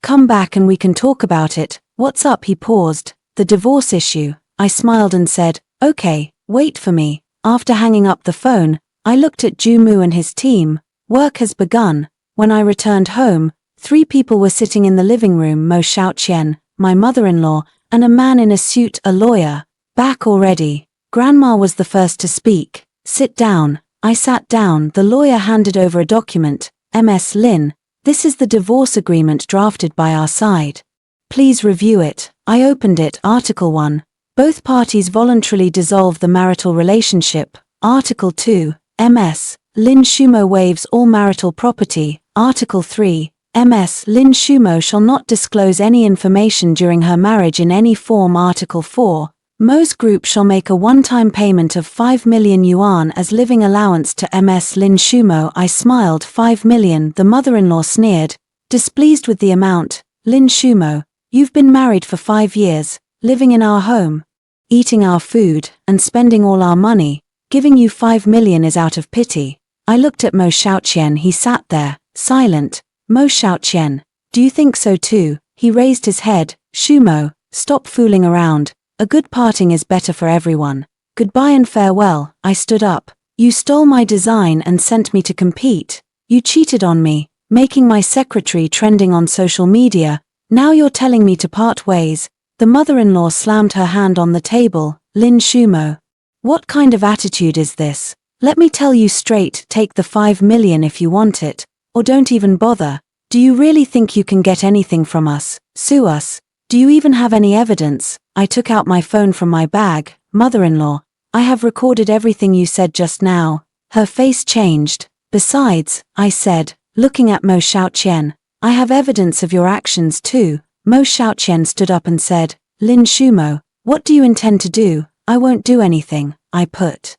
Come back and we can talk about it. What's up? He paused. The divorce issue. I smiled and said, okay, wait for me. After hanging up the phone, I looked at Jumu and his team. Work has begun. When I returned home, 3 people were sitting in the living room. Mo Xiaoqian, my mother-in-law, and a man in a suit, a lawyer. Back already. Grandma was the first to speak. Sit down. I sat down. The lawyer handed over a document. Ms. Lin, this is the divorce agreement drafted by our side. Please review it. I opened it. Article 1. Both parties voluntarily dissolve the marital relationship. Article 2. Ms. Lin Shumo waives all marital property. Article 3. Ms. Lin Shumo shall not disclose any information during her marriage in any form. Article 4. Mohs Group shall make a one-time payment of 5 million yuan as living allowance to Ms. Lin Shumo. I smiled. 5 million, the mother-in-law sneered, displeased with the amount. Lin Shumo, you've been married for 5 years, living in our home, eating our food, and spending all our money. Giving you 5 million is out of pity. I looked at Mo Xiaoqian. He sat there, silent. Mo Xiaoqian, do you think so too? He raised his head. Shumo, stop fooling around. A good parting is better for everyone. Goodbye and farewell. I stood up. You stole my design and sent me to compete. You cheated on me, making my secretary trending on social media. Now you're telling me to part ways. The mother-in-law slammed her hand on the table. Lin Shumo, what kind of attitude is this? Let me tell you straight, take the 5 million if you want it, or don't even bother. Do you really think you can get anything from us? Sue us? Do you even have any evidence? I took out my phone from my bag. Mother-in-law, I have recorded everything you said just now. Her face changed. Besides, I said, looking at Mo Xiaoqian, I have evidence of your actions too. Mo Xiaoqian stood up and said, Lin Shumo, what do you intend to do? I won't do anything. I put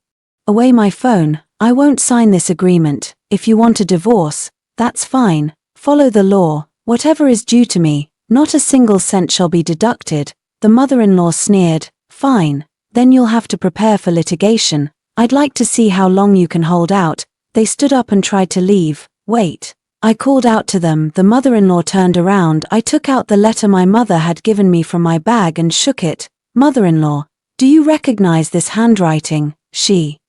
away my phone. I won't sign this agreement. If you want a divorce, that's fine. Follow the law. Whatever is due to me, not a single cent shall be deducted. The mother-in-law sneered. Fine. Then you'll have to prepare for litigation. I'd like to see how long you can hold out. They stood up and tried to leave. Wait. I called out to them. The mother-in-law turned around. I took out the letter my mother had given me from my bag and shook it. Mother-in-law, do you recognize this handwriting? She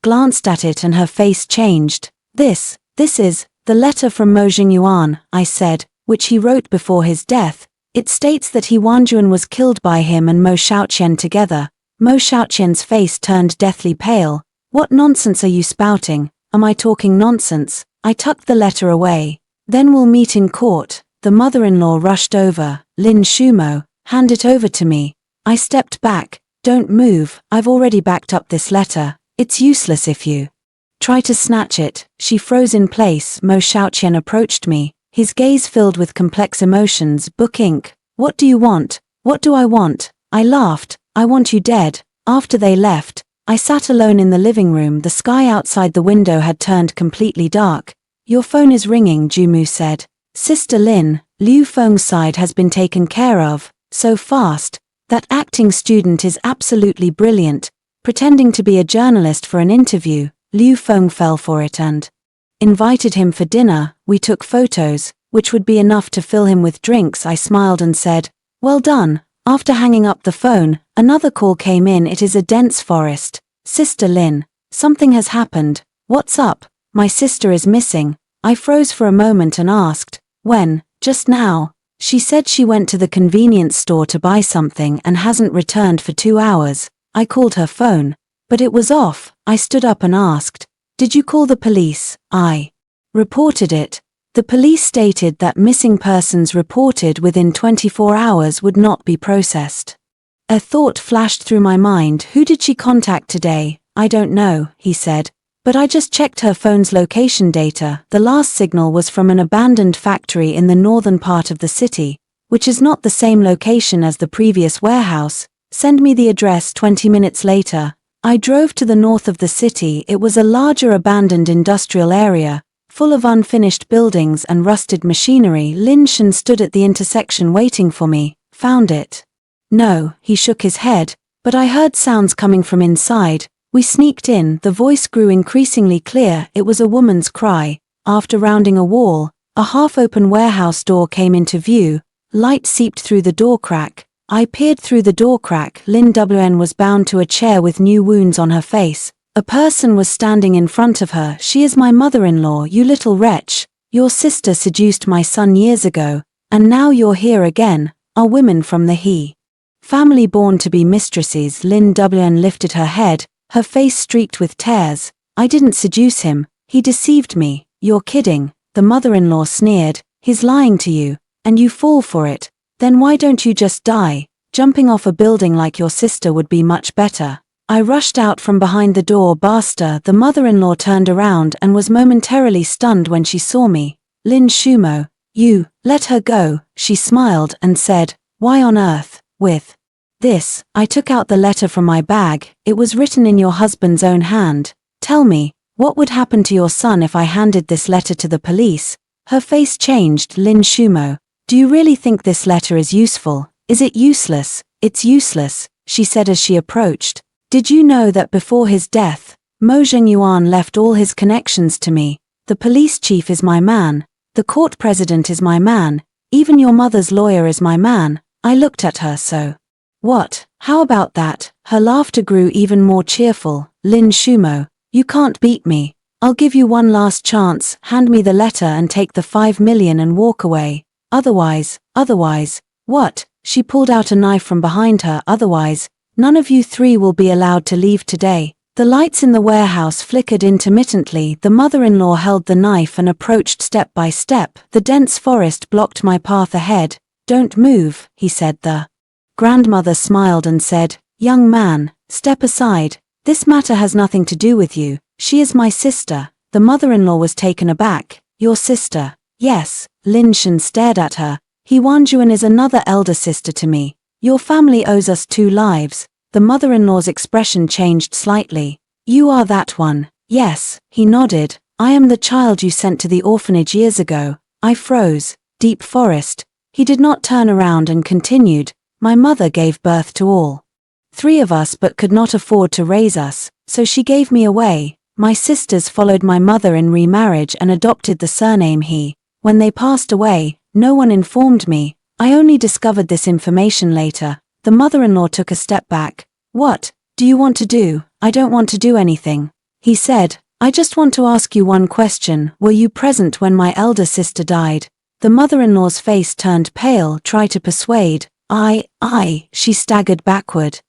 glanced at it and her face changed. This is the letter from Mo Xingyuan, I said, which he wrote before his death. It states that he Wanjuan was killed by him and Mo Xiaoqian together. Mo Xiaoqian's face turned deathly pale. What nonsense are you spouting? Am I talking nonsense? I tucked the letter away. Then we'll meet in court. The mother-in-law rushed over. Lin Shumo, hand it over to me. I stepped back. Don't move. I've already backed up this letter. It's useless if you try to snatch it. She froze in place. Mo Xiaoqian approached me, his gaze filled with complex emotions. Book ink. What do you want? What do I want? I laughed. I want you dead. After they left, I sat alone in the living room. The sky outside the window had turned completely dark. Your phone is ringing, Jumu said. Sister Lin, Liu Feng's side has been taken care of. So fast. That acting student is absolutely brilliant. Pretending to be a journalist for an interview, Liu Feng fell for it and invited him for dinner. We took photos, which would be enough to fill him with drinks. I smiled and said, well done. After hanging up the phone, another call came in. It is a dense forest. Sister Lin, something has happened. What's up? My sister is missing. I froze for a moment and asked, when? Just now. She said she went to the convenience store to buy something and hasn't returned for 2 hours. I called her phone, but it was off. I stood up and asked, did you call the police? I reported it. The police stated that missing persons reported within 24 hours would not be processed. A thought flashed through my mind. Who did she contact today? I don't know, he said, but I just checked her phone's location data. The last signal was from an abandoned factory in the northern part of the city, which is not the same location as the previous warehouse. Send me the address. 20 minutes later, I drove to the north of the city. It was a larger abandoned industrial area, full of unfinished buildings and rusted machinery. Lin Shen stood at the intersection waiting for me. Found it? No, he shook his head, but I heard sounds coming from inside. We sneaked in. The voice grew increasingly clear. It was a woman's cry. After rounding a wall, a half-open warehouse door came into view. Light seeped through the door crack. I peered through the door crack. Lin Wn was bound to a chair with new wounds on her face. A person was standing in front of her. She is my mother-in-law. You little wretch. Your sister seduced my son years ago, and now you're here again. Are women from the He Family born to be mistresses. Lin WN lifted her head, her face streaked with tears. I didn't seduce him, he deceived me. You're kidding, the mother-in-law sneered. He's lying to you, and you fall for it. Then why don't you just die? Jumping off a building like your sister would be much better. I rushed out from behind the door. Basta. The mother-in-law turned around and was momentarily stunned when she saw me. Lin Shumo, you, let her go, she smiled and said, why on earth, with this? I took out the letter from my bag. It was written in your husband's own hand. Tell me, what would happen to your son if I handed this letter to the police? Her face changed. Lin Shumo, do you really think this letter is useful? Is it useless? It's useless, she said as she approached. Did you know that before his death, Mo Zhengyuan left all his connections to me? The police chief is my man. The court president is my man. Even your mother's lawyer is my man. I looked at her. So what? How about that? Her laughter grew even more cheerful. Lin Shumo, you can't beat me. I'll give you one last chance. Hand me the letter and take the 5 million and walk away. Otherwise, what? She pulled out a knife from behind her. Otherwise, none of you three will be allowed to leave today. The lights in the warehouse flickered intermittently. The mother-in-law held the knife and approached step by step. The dense forest blocked my path ahead. Don't move, he said. The grandmother smiled and said, young man, step aside. This matter has nothing to do with you. She is my sister. The mother-in-law was taken aback. Your sister? Yes. Lin Shen stared at her. He Wanjuan is another elder sister to me. Your family owes us 2 lives. The mother-in-law's expression changed slightly. You are that one. Yes, he nodded. I am the child you sent to the orphanage years ago. I froze. Deep forest. He did not turn around and continued. My mother gave birth to all 3 of us but could not afford to raise us, so she gave me away. My sisters followed my mother in remarriage and adopted the surname He. When they passed away, no one informed me. I only discovered this information later. The mother-in-law took a step back. What do you want to do? I don't want to do anything, he said. I just want to ask you one question. Were you present when my elder sister died? The mother-in-law's face turned pale. Try to persuade. She staggered backward,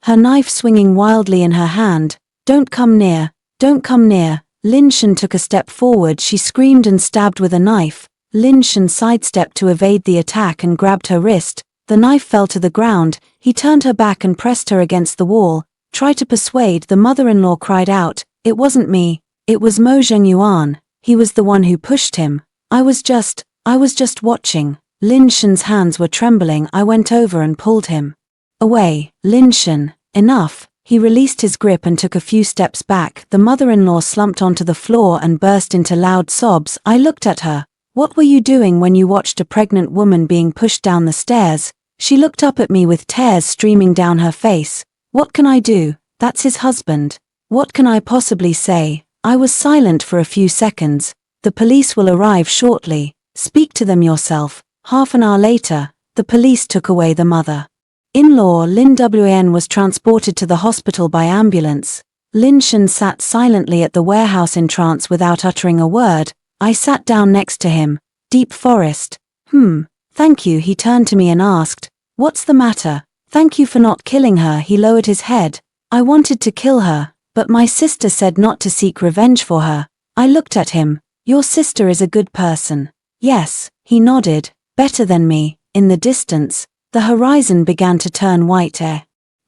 her knife swinging wildly in her hand. Don't come near. Don't come near. Lin Shen took a step forward. She screamed and stabbed with a knife. Lin Shen sidestepped to evade the attack and grabbed her wrist. The knife fell to the ground. He turned her back and pressed her against the wall. Try to persuade. The mother-in-law cried out. It wasn't me. It was Mo Zhengyuan. He was the one who pushed him. I was just watching. Lin Shen's hands were trembling. I went over and pulled him away. Lin Shen, enough. He released his grip and took a few steps back. The mother-in-law slumped onto the floor and burst into loud sobs. I looked at her. What were you doing when you watched a pregnant woman being pushed down the stairs? She looked up at me with tears streaming down her face. What can I do? That's his husband. What can I possibly say? I was silent for a few seconds. The police will arrive shortly. Speak to them yourself. Half an hour later, the police took away the mother-in-law. Lin WN was transported to the hospital by ambulance. Lin Shen sat silently at the warehouse in trance without uttering a word. I sat down next to him. Deep forest. Thank you. He turned to me and asked, what's the matter? Thank you for not killing her. He lowered his head. I wanted to kill her, but my sister said not to seek revenge for her. I looked at him. Your sister is a good person. Yes, he nodded. Better than me. In the distance, the horizon began to turn white.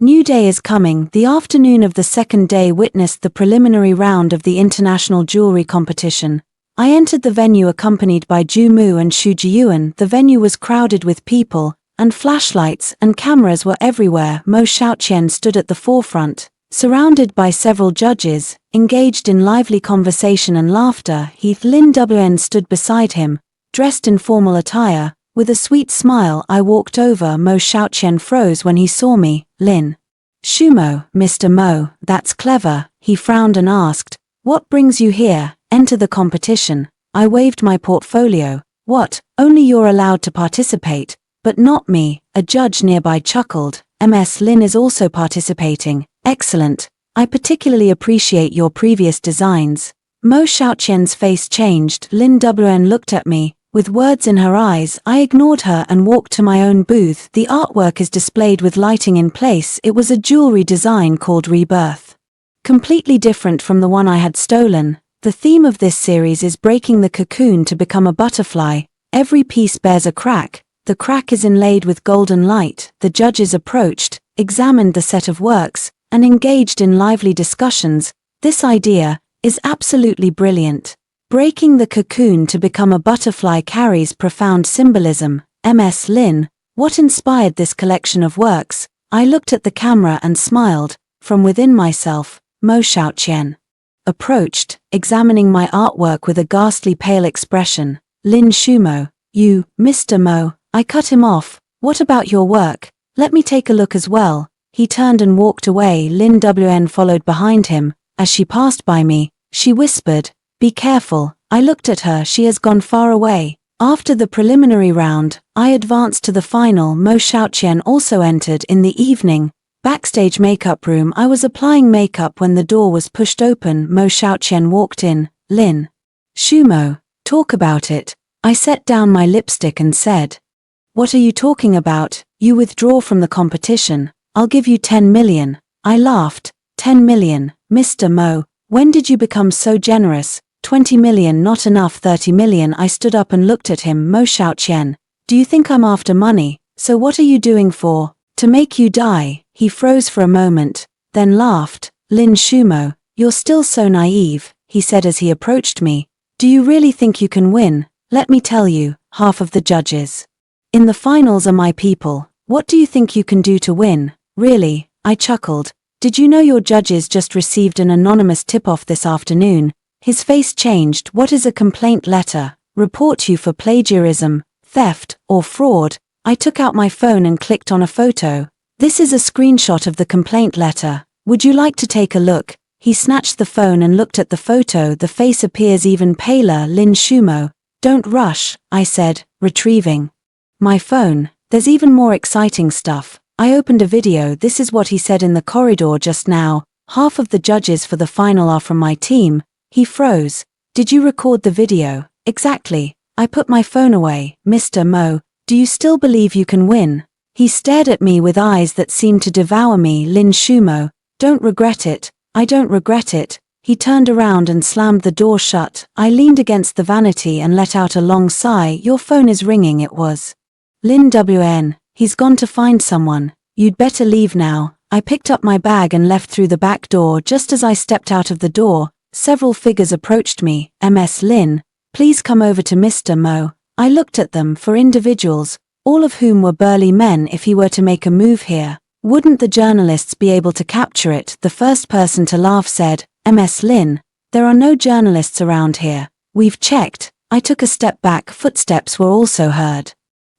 New day is coming. The afternoon of the second day witnessed the preliminary round of the international jewelry competition. I entered the venue accompanied by Ju Mu and Xu Jiyuan. The venue was crowded with people, and flashlights and cameras were everywhere. Mo Xiaoqian stood at the forefront, surrounded by several judges, engaged in lively conversation and laughter. Lin WN stood beside him, dressed in formal attire. With a sweet smile, I walked over. Mo Xiaoqian froze when he saw me. Lin Shumo, Mr. Mo, that's clever. He frowned and asked, what brings you here? Enter the competition. I waved my portfolio. What? Only you're allowed to participate, but not me. A judge nearby chuckled. Ms. Lin is also participating. Excellent. I particularly appreciate your previous designs. Mo Xiaoqian's face changed. Lin WN looked at me. With words in her eyes, I ignored her and walked to my own booth. The artwork is displayed with lighting in place. It was a jewelry design called Rebirth. Completely different from the one I had stolen. The theme of this series is breaking the cocoon to become a butterfly. Every piece bears a crack. The crack is inlaid with golden light. The judges approached, examined the set of works, and engaged in lively discussions. This idea is absolutely brilliant. Breaking the cocoon to become a butterfly carries profound symbolism. MS Lin, what inspired this collection of works? I looked at the camera and smiled. From within myself, Mo Xiaoqian approached, examining my artwork with a ghastly pale expression. Lin Shumo, you, Mr. Mo. I cut him off. What about your work? Let me take a look as well. He turned and walked away. Lin Wn followed behind him. As she passed by me, she whispered, "Be careful." I looked at her. She has gone far away. After the preliminary round, I advanced to the final. Mo Xiaoqian also entered. In the evening, backstage makeup room, I was applying makeup when the door was pushed open. Mo Xiaoqian walked in. Lin Shumo, talk about it. I set down my lipstick and said, "What are you talking about? You withdraw from the competition. I'll give you 10 million. I laughed. 10 million, Mr. Mo, when did you become so generous? 20 million not enough. 30 million. I stood up and looked at him. Mo Xiaoqian, do you think I'm after money? So what are you doing for? To make you die? He froze for a moment, then laughed. Lin Shumo, you're still so naive, he said as he approached me. Do you really think you can win? Let me tell you, half of the judges in the finals are my people. What do you think you can do to win? Really? I chuckled. Did you know your judges just received an anonymous tip-off this afternoon? His face changed. What is a complaint letter? Report you for plagiarism, theft, or fraud? I took out my phone and clicked on a photo. This is a screenshot of the complaint letter. Would you like to take a look? He snatched the phone and looked at the photo. The face appears even paler. Lin Shumo, don't rush, I said, retrieving my phone. There's even more exciting stuff. I opened a video. This is what he said in the corridor just now. Half of the judges for the final are from my team. He froze. Did you record the video? Exactly. I put my phone away. Mr. Mo, do you still believe you can win? He stared at me with eyes that seemed to devour me. Lin Shumo, don't regret it. I don't regret it. He turned around and slammed the door shut. I leaned against the vanity and let out a long sigh. Your phone is ringing. It was Lin Wn. He's gone to find someone. You'd better leave now. I picked up my bag and left through the back door. Just as I stepped out of the door, several figures approached me. MS Lin, please come over to Mr. Mo. I looked at them. For individuals, all of whom were burly men. If he were to make a move here, wouldn't the journalists be able to capture it? The first person to laugh said, MS Lin, there are no journalists around here. We've checked. I took a step back. Footsteps were also heard.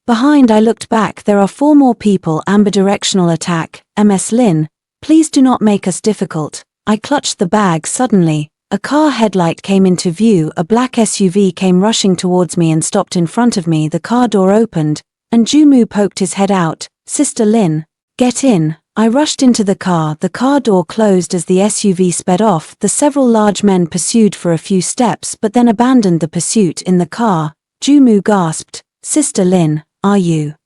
Behind, I looked back. There are 4 more people. Ambidirectional attack. MS Lin, please do not make us difficult. I clutched the bag. Suddenly, a car headlight came into view. A black SUV came rushing towards me and stopped in front of me. The car door opened, and Jumu poked his head out. Sister Lin, get in. I rushed into the car. The car door closed as the SUV sped off. The several large men pursued for a few steps but then abandoned the pursuit. In the car, Jumu gasped, Sister Lin, are you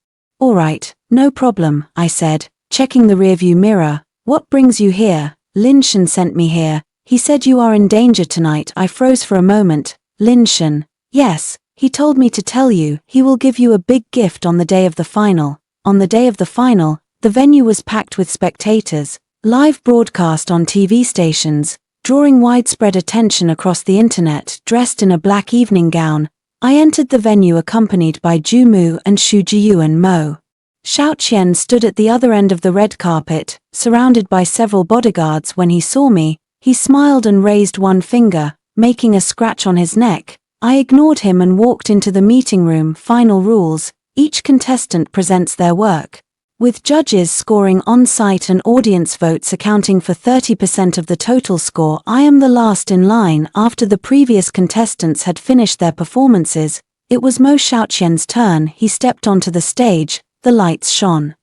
all right? No problem, I said, checking the rearview mirror. What brings you here? Lin Shen sent me here. He said you are in danger tonight. I froze for a moment. Lin Shen, yes, he told me to tell you. He will give you a big gift on the day of the final. On the day of the final, the venue was packed with spectators, live broadcast on TV stations, drawing widespread attention across the internet. Dressed in a black evening gown, I entered the venue accompanied by Jumu and Xu Jiyu and Mo Xiaoqian stood at the other end of the red carpet, surrounded by several bodyguards. When he saw me, he smiled and raised one finger, making a scratch on his neck. I ignored him and walked into the meeting room. Final rules: each contestant presents their work, with judges scoring on-site and audience votes accounting for 30% of the total score. I am the last in line. After the previous contestants had finished their performances, it was Mo Xiaoqian's turn. He stepped onto the stage, the lights shone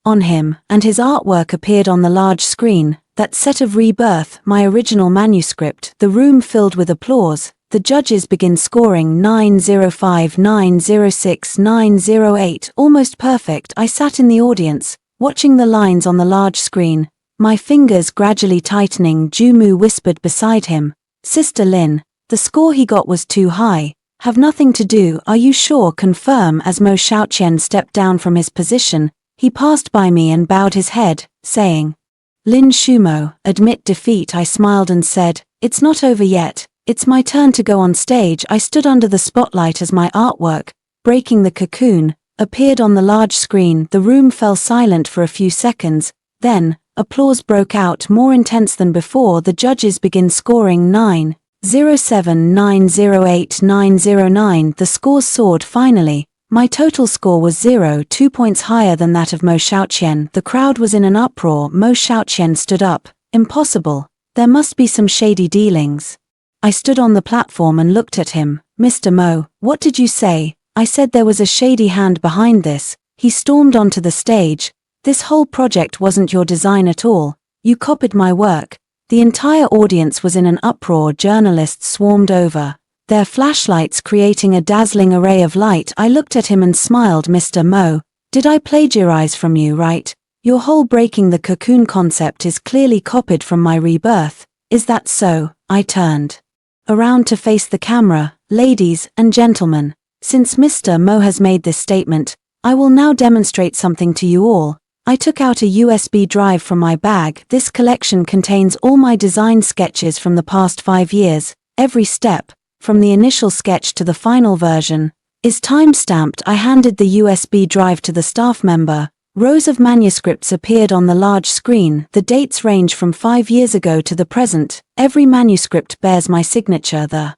on him, and his artwork appeared on the large screen. That set of Rebirth, my original manuscript. The room filled with applause. The judges begin scoring 905, 906, 908, almost perfect. I sat in the audience, watching the lines on the large screen, my fingers gradually tightening. Jumu whispered beside him, "Sister Lin, the score he got was too high. Have nothing to do, are you sure?" Confirm. As Mo Xiaoqian stepped down from his position, he passed by me and bowed his head, saying, "Lin Shumo, admit defeat." I smiled and said, "It's not over yet, it's my turn to go on stage." I stood under the spotlight as my artwork, Breaking the Cocoon, appeared on the large screen. The room fell silent for a few seconds, then, applause broke out, more intense than before. The judges begin scoring 907, 908, 909. The scores soared. Finally, my total score was 0, 2 points higher than that of Mo Xiaoqian. The crowd was in an uproar. Mo Xiaoqian stood up. "Impossible. There must be some shady dealings." I stood on the platform and looked at him. "Mr. Mo, what did you say?" I said there was a shady hand behind this. He stormed onto the stage. "This whole project wasn't your design at all. You copied my work." The entire audience was in an uproar. Journalists swarmed over, their flashlights creating a dazzling array of light. I looked at him and smiled. "Mr. Mo, did I plagiarize from you, right? Your whole Breaking the Cocoon concept is clearly copied from my Rebirth. Is that so?" I turned around to face the camera. "Ladies and gentlemen, since Mr. Mo has made this statement, I will now demonstrate something to you all." I took out a USB drive from my bag. This collection contains all my design sketches from the past 5 years. Every step, from the initial sketch to the final version, is time-stamped. I handed the USB drive to the staff member. Rows of manuscripts appeared on the large screen. The dates range from 5 years ago to the present. Every manuscript bears my signature. The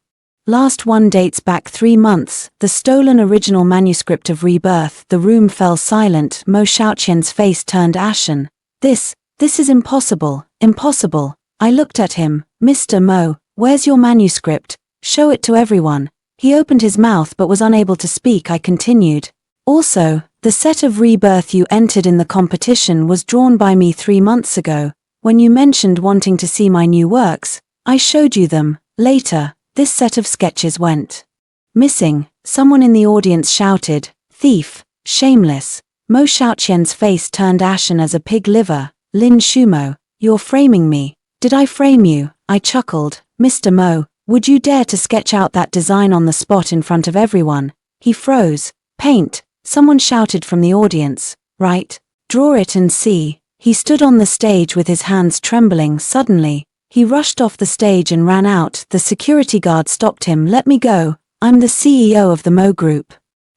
last one dates back 3 months, the stolen original manuscript of Rebirth. The room fell silent. Mo Xiaoqian's face turned ashen. This is impossible, impossible." I looked at him. "Mr. Mo, where's your manuscript? Show it to everyone." He opened his mouth but was unable to speak. I continued. "Also, the set of Rebirth you entered in the competition was drawn by me 3 months ago. When you mentioned wanting to see my new works, I showed you them. Later, this set of sketches went missing." Someone in the audience shouted, "Thief, shameless." Mo Xiaoqian's face turned ashen as a pig liver. "Lin Shumo, you're framing me." "Did I frame you?" I chuckled. "Mr. Mo, would you dare to sketch out that design on the spot in front of everyone?" He froze. "Paint," someone shouted from the audience. "Right. Draw it and see." He stood on the stage with his hands trembling. Suddenly, he rushed off the stage and ran out. The security guard stopped him. "Let me go. I'm the CEO of the Mo Group."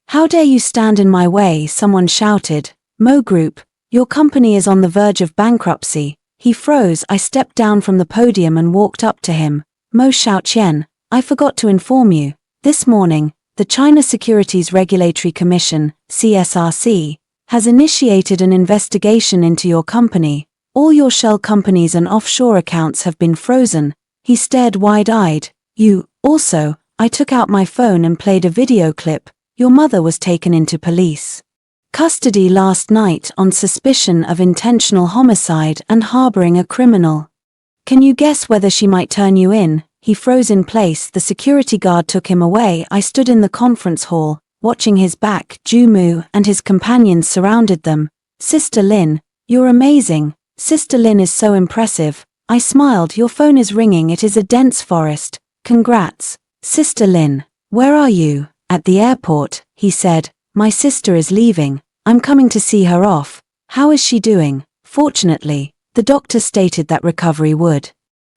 "How dare you stand in my way?" someone shouted. "Mo Group, your company is on the verge of bankruptcy." He froze. I stepped down from the podium and walked up to him. "Mo Xiaoqian, I forgot to inform you. This morning, the China Securities Regulatory Commission, CSRC, has initiated an investigation into your company. All your shell companies and offshore accounts have been frozen." He stared wide-eyed. "You, also." I took out my phone and played a video clip. "Your mother was taken into police custody last night on suspicion of intentional homicide and harboring a criminal. Can you guess whether she might turn you in?" He froze in place. The security guard took him away. I stood in the conference hall, watching his back. Jumu and his companions surrounded them. "Sister Lin, you're amazing. Sister Lin is so impressive." I smiled. "Your phone is ringing. It is a dense forest. Congrats." "Sister Lin, where are you?" "At the airport," he said. "My sister is leaving. I'm coming to see her off." "How is she doing?" "Fortunately, the doctor stated that recovery would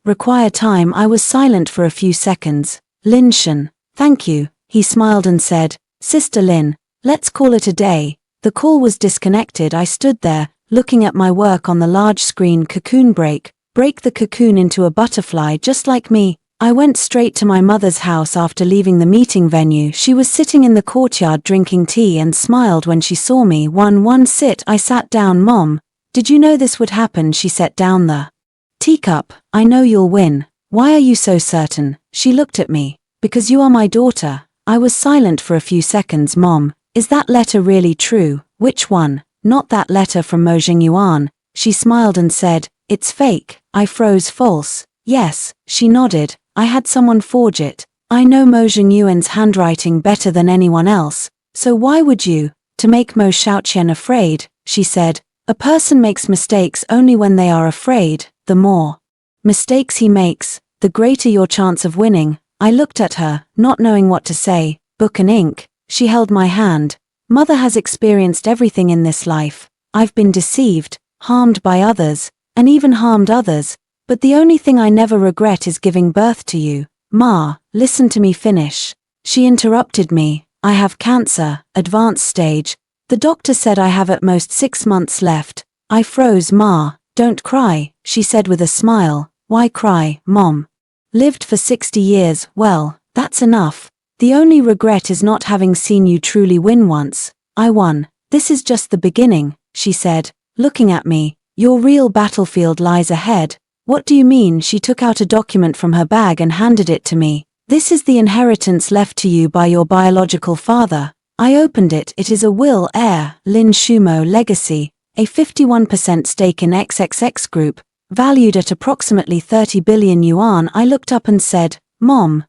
require time." I was silent for a few seconds. "Lin Shen, thank you." He smiled and said, "Sister Lin, let's call it a day." The call was disconnected. I stood there, looking at my work on the large screen. Cocoon break the cocoon into a butterfly just like me. I went straight to my mother's house after leaving the meeting venue. She was sitting in the courtyard drinking tea and smiled when she saw me. One sit. I sat down. "Mom, did you know this would happen?" She set down the teacup. "I know you'll win. Why are you so certain?" She looked at me. "Because you are my daughter." I was silent for a few seconds. "Mom, is that letter really true?" "Which one?" "Not that letter from Mo Jingyuan." She smiled and said, "It's fake." I froze. "False." "Yes." She nodded. "I had someone forge it." I know Mo Zhengyuan's handwriting better than anyone else, so why would you? To make Mo Xiaoqian afraid, she said. A person makes mistakes only when they are afraid. The more mistakes he makes, the greater your chance of winning. I looked at her, not knowing what to say. Book and ink. She held my hand. Mother has experienced everything in this life. I've been deceived, harmed by others, and even harmed others, but the only thing I never regret is giving birth to you. Ma, listen to me finish. She interrupted me. I have cancer, advanced stage. The doctor said I have at most 6 months left. I froze. Ma, don't cry, she said with a smile. Why cry, Mom? Lived for 60 years, well, that's enough. The only regret is not having seen you truly win once. I won. This is just the beginning, she said, looking at me. Your real battlefield lies ahead. What do you mean? She took out a document from her bag and handed it to me. This is the inheritance left to you by your biological father. I opened it. It is a will, heir, Lin Shumo legacy, a 51% stake in XXX Group, valued at approximately 30 billion yuan. I looked up and said, Mom,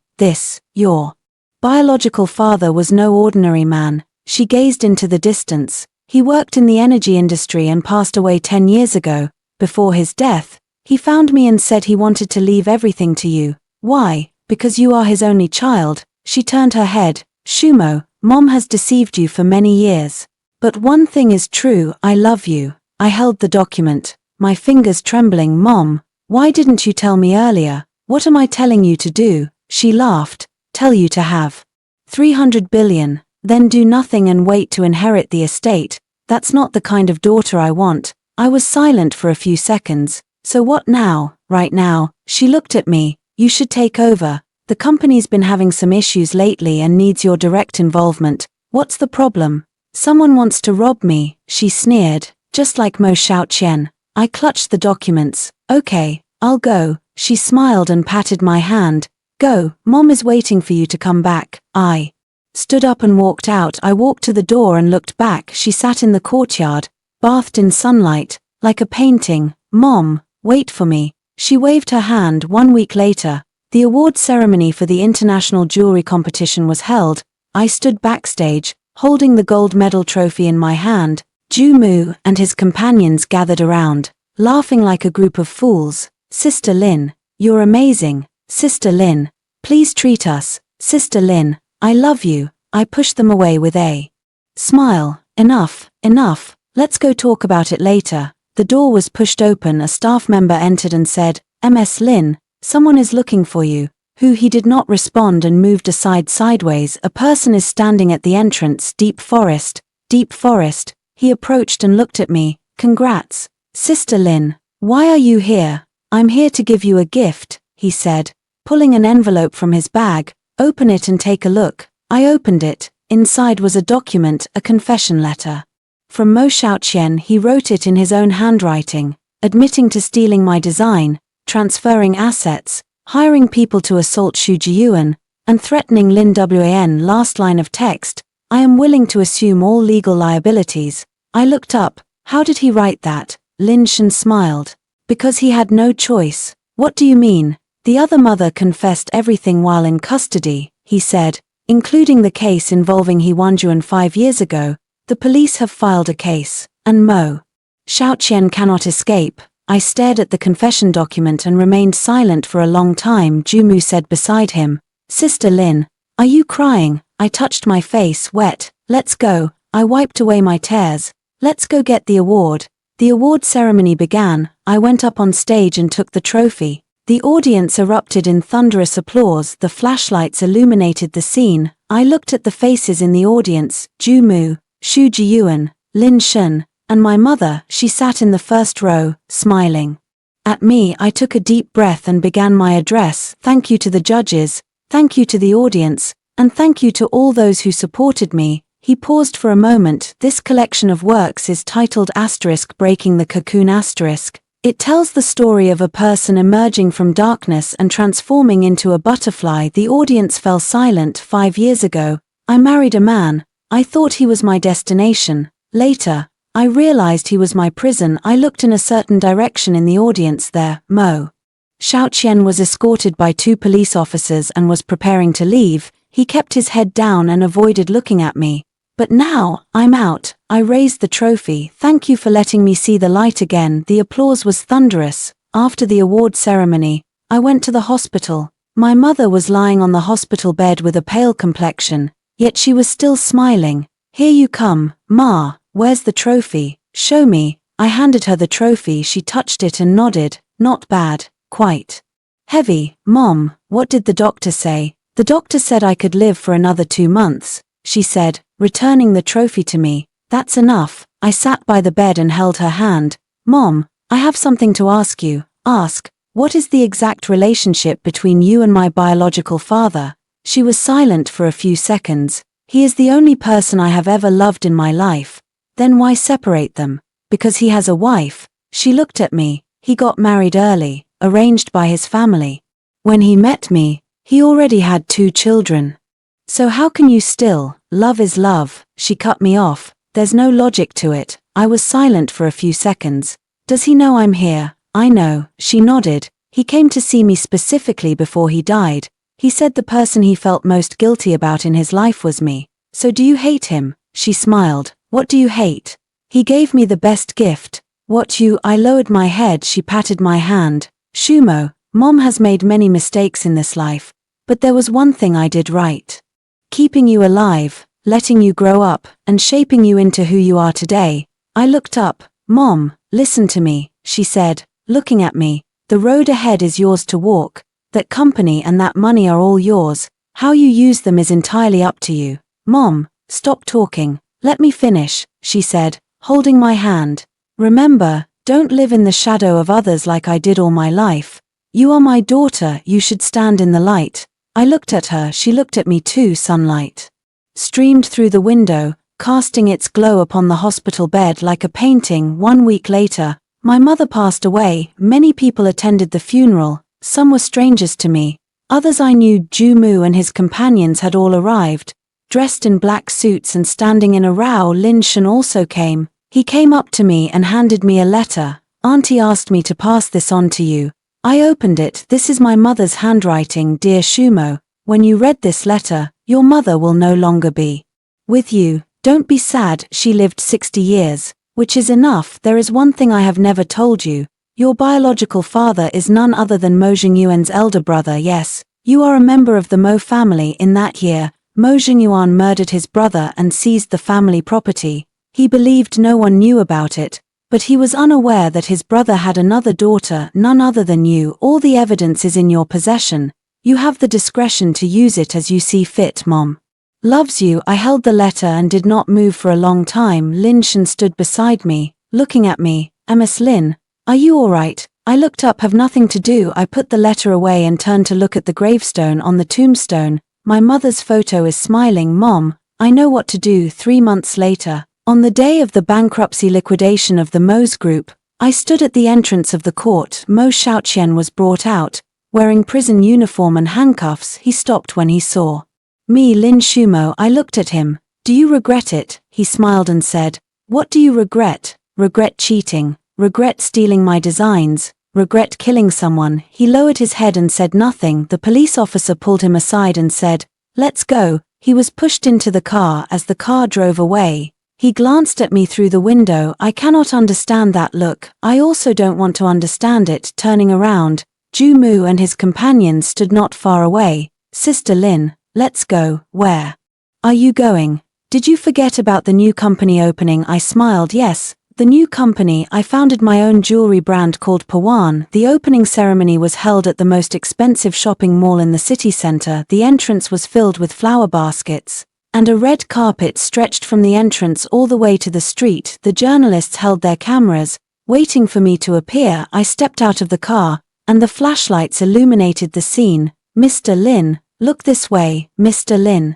your biological father was no ordinary man. She gazed into the distance. He worked in the energy industry and passed away 10 years ago. Before his death, he found me and said he wanted to leave everything to you. Why? Because you are his only child. She turned her head. Shumo, Mom has deceived you for many years. But one thing is true, I love you. I held the document, my fingers trembling. Mom, why didn't you tell me earlier? What am I telling you to do? She laughed. Tell you to have 300 billion, then do nothing and wait to inherit the estate. That's not the kind of daughter I want. I was silent for a few seconds. So what now? Right now, she looked at me. You should take over. The company's been having some issues lately and needs your direct involvement. What's the problem? Someone wants to rob me, she sneered, just like Mo Xiaoqian. I clutched the documents. Okay, I'll go. She smiled and patted my hand. Go, Mom is waiting for you to come back. I stood up and walked out. I walked to the door and looked back. She sat in the courtyard, bathed in sunlight, like a painting. Mom, wait for me. She waved her hand. 1 week later, the award ceremony for the international jewelry competition was held. I stood backstage, holding the gold medal trophy in my hand. Ju Mu and his companions gathered around, laughing like a group of fools. Sister Lin, you're amazing. Sister Lin, please treat us. Sister Lin, I love you. I pushed them away with a smile. Enough, enough. Let's go talk about it later. The door was pushed open. A staff member entered and said, Ms. Lin, someone is looking for you. Who? He did not respond and moved aside sideways. A person is standing at the entrance. Deep forest. Deep forest. He approached and looked at me. Congrats. Sister Lin, why are you here? I'm here to give you a gift, he said, pulling an envelope from his bag. Open it and take a look. I opened it. Inside was a document, a confession letter. From Mo Xiaoqian. He wrote it in his own handwriting, admitting to stealing my design, transferring assets, hiring people to assault Xu Jiyuan, and threatening Lin Wan. Last line of text, I am willing to assume all legal liabilities. I looked up. How did he write that? Lin Shen smiled. Because he had no choice. What do you mean? The other mother confessed everything while in custody, he said, including the case involving He Wanjuan 5 years ago. The police have filed a case, and Mo Xiaoqian cannot escape. I stared at the confession document and remained silent for a long time. Jumu said beside him, Sister Lin, are you crying? I touched my face. Wet. Let's go. I wiped away my tears. Let's go get the award. The award ceremony began. I went up on stage and took the trophy. The audience erupted in thunderous applause. The flashlights illuminated the scene. I looked at the faces in the audience. Jumu, Xu Jiyuan, Lin Shen, and my mother. She sat in the first row, smiling at me. I took a deep breath and began my address. Thank you to the judges, thank you to the audience, and thank you to all those who supported me. He paused for a moment. This collection of works is titled Breaking the Cocoon *. It tells the story of a person emerging from darkness and transforming into a butterfly. The audience fell silent. 5 years ago, I married a man. I thought he was my destination. Later, I realized he was my prison. I looked in a certain direction in the audience there. Mo Xiaoqian was escorted by 2 police officers and was preparing to leave. He kept his head down and avoided looking at me. But now, I'm out. I raised the trophy. Thank you for letting me see the light again. The applause was thunderous. After the award ceremony, I went to the hospital. My mother was lying on the hospital bed with a pale complexion, yet she was still smiling. Here you come, Ma. Where's the trophy? Show me. I handed her the trophy. She touched it and nodded. Not bad, quite heavy. Mom, what did the doctor say? The doctor said I could live for another 2 months, she said, returning the trophy to me. That's enough. I sat by the bed and held her hand. Mom, I have something to ask you. Ask, what is the exact relationship between you and my biological father? She was silent for a few seconds. He is the only person I have ever loved in my life. Then why separate them? Because he has a wife. She looked at me. He got married early, arranged by his family. When he met me, he already had 2 children. So how can you still, love is love? She cut me off. There's no logic to it. I was silent for a few seconds. Does he know I'm here? I know. She nodded. He came to see me specifically before he died. He said the person he felt most guilty about in his life was me. So do you hate him? She smiled. What do you hate? He gave me the best gift. What you? I lowered my head. She patted my hand. Shumo, Mom has made many mistakes in this life, but there was one thing I did right. Keeping you alive, letting you grow up, and shaping you into who you are today. I looked up. Mom, listen to me, she said, looking at me. The road ahead is yours to walk. That company and that money are all yours. How you use them is entirely up to you. Mom, stop talking. Let me finish, she said, holding my hand. Remember, don't live in the shadow of others like I did all my life. You are my daughter, you should stand in the light. I looked at her, she looked at me too. Sunlight streamed through the window, casting its glow upon the hospital bed like a painting. 1 week later, my mother passed away. Many people attended the funeral. Some were strangers to me. Others I knew. Jumu and his companions had all arrived, dressed in black suits and standing in a row. Lin Shan also came. He came up to me and handed me a letter. Auntie asked me to pass this on to you. I opened it. This is my mother's handwriting. Dear Shumo, when you read this letter, your mother will no longer be with you. Don't be sad. She lived 60 years, which is enough. There is one thing I have never told you. Your biological father is none other than Mo Jingyuan's elder brother. Yes, you are a member of the Mo family. In that year, Mo Jingyuan murdered his brother and seized the family property. He believed no one knew about it, but he was unaware that his brother had another daughter, none other than you. All the evidence is in your possession. You have the discretion to use it as you see fit. Mom loves you. I held the letter and did not move for a long time. Lin Shan stood beside me, looking at me. Ms. Lin, are you all right? I looked up. Have nothing to do. I put the letter away and turned to look at the gravestone. On the tombstone, my mother's photo is smiling. Mom, I know what to do. 3 months later, on the day of the bankruptcy liquidation of the Mo's group, I stood at the entrance of the court. Mo Xiaoqian was brought out, wearing prison uniform and handcuffs. He stopped when he saw me. Lin Shumo. I looked at him. Do you regret it? He smiled and said, what do you regret? Regret cheating. Regret stealing my designs. Regret killing someone. He lowered his head and said nothing. The police officer pulled him aside and said, let's go. He was pushed into the car. As the car drove away, he glanced at me through the window. I cannot understand that look. I also don't want to understand it. Turning around, Jumu and his companions stood not far away. Sister Lin, let's go. Where are you going? Did you forget about the new company opening? I smiled. Yes, the new company. I founded my own jewelry brand called Pawan. The opening ceremony was held at the most expensive shopping mall in the city center. The entrance was filled with flower baskets, and a red carpet stretched from the entrance all the way to the street. The journalists held their cameras, waiting for me to appear. I stepped out of the car, and the flashlights illuminated the scene. Mr. Lin, look this way. Mr. Lin,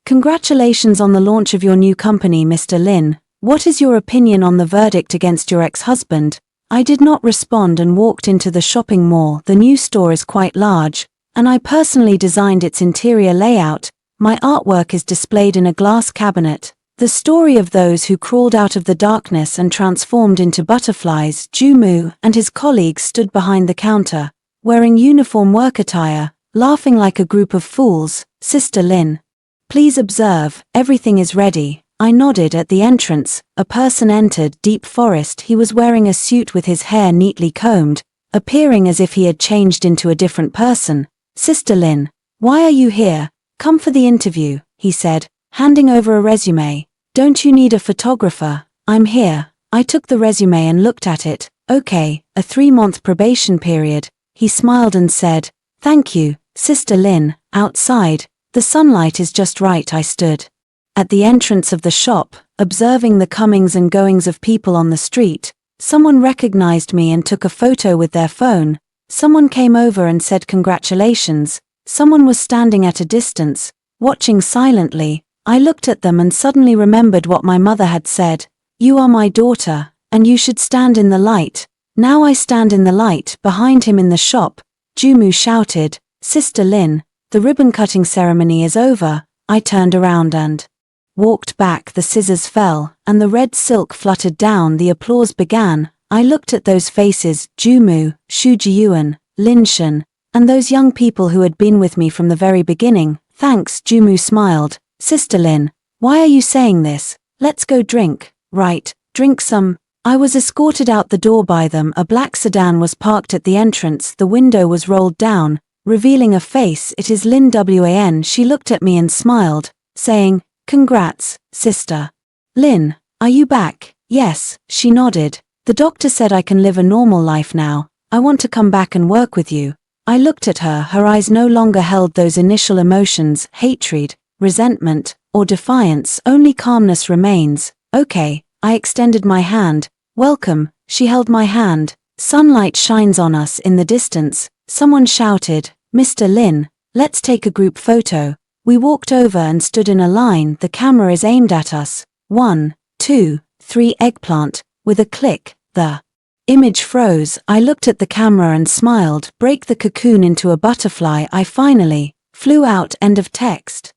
congratulations on the launch of your new company. Mr. Lin, what is your opinion on the verdict against your ex-husband? I did not respond and walked into the shopping mall. The new store is quite large, and I personally designed its interior layout. My artwork is displayed in a glass cabinet. The story of those who crawled out of the darkness and transformed into butterflies. Jumu and his colleagues stood behind the counter, wearing uniform work attire, laughing like a group of fools. Sister Lin. Please observe, everything is ready. I nodded. At the entrance, a person entered. Deep Forest. He was wearing a suit with his hair neatly combed, appearing as if he had changed into a different person. Sister Lin, why are you here? Come for the interview, he said, handing over a resume. Don't you need a photographer? I'm here. I took the resume and looked at it. Okay, a 3-month probation period. He smiled and said, thank you, Sister Lin. Outside, the sunlight is just right. I stood at the entrance of the shop, observing the comings and goings of people on the street. Someone recognized me and took a photo with their phone. Someone came over and said congratulations. Someone was standing at a distance, watching silently. I looked at them and suddenly remembered what my mother had said. You are my daughter, and you should stand in the light. Now I stand in the light. Behind him in the shop, Jumu shouted, Sister Lin, the ribbon-cutting ceremony is over. I turned around and walked back. The scissors fell, and the red silk fluttered down. The applause began. I looked at those faces, Jumu, Shu Jiyuan, Lin Shen, and those young people who had been with me from the very beginning. Thanks, Jumu smiled. Sister Lin, why are you saying this? Let's go drink. Right, drink some. I was escorted out the door by them. A black sedan was parked at the entrance. The window was rolled down, revealing a face. It is Lin Wan. She looked at me and smiled, saying, congrats, Sister Lin, are you back? Yes, she nodded. The doctor said I can live a normal life now. I want to come back and work with you. I looked at her. Her eyes no longer held those initial emotions, hatred, resentment, or defiance. Only calmness remains. Okay, I extended my hand. Welcome. She held my hand. Sunlight shines on us. In the distance, someone shouted, Mr. Lin, let's take a group photo. We walked over and stood in a line. The camera is aimed at us. 1, 2, 3 eggplant. With a click, the image froze. I looked at the camera and smiled. Break the cocoon into a butterfly. I finally flew out. End of text.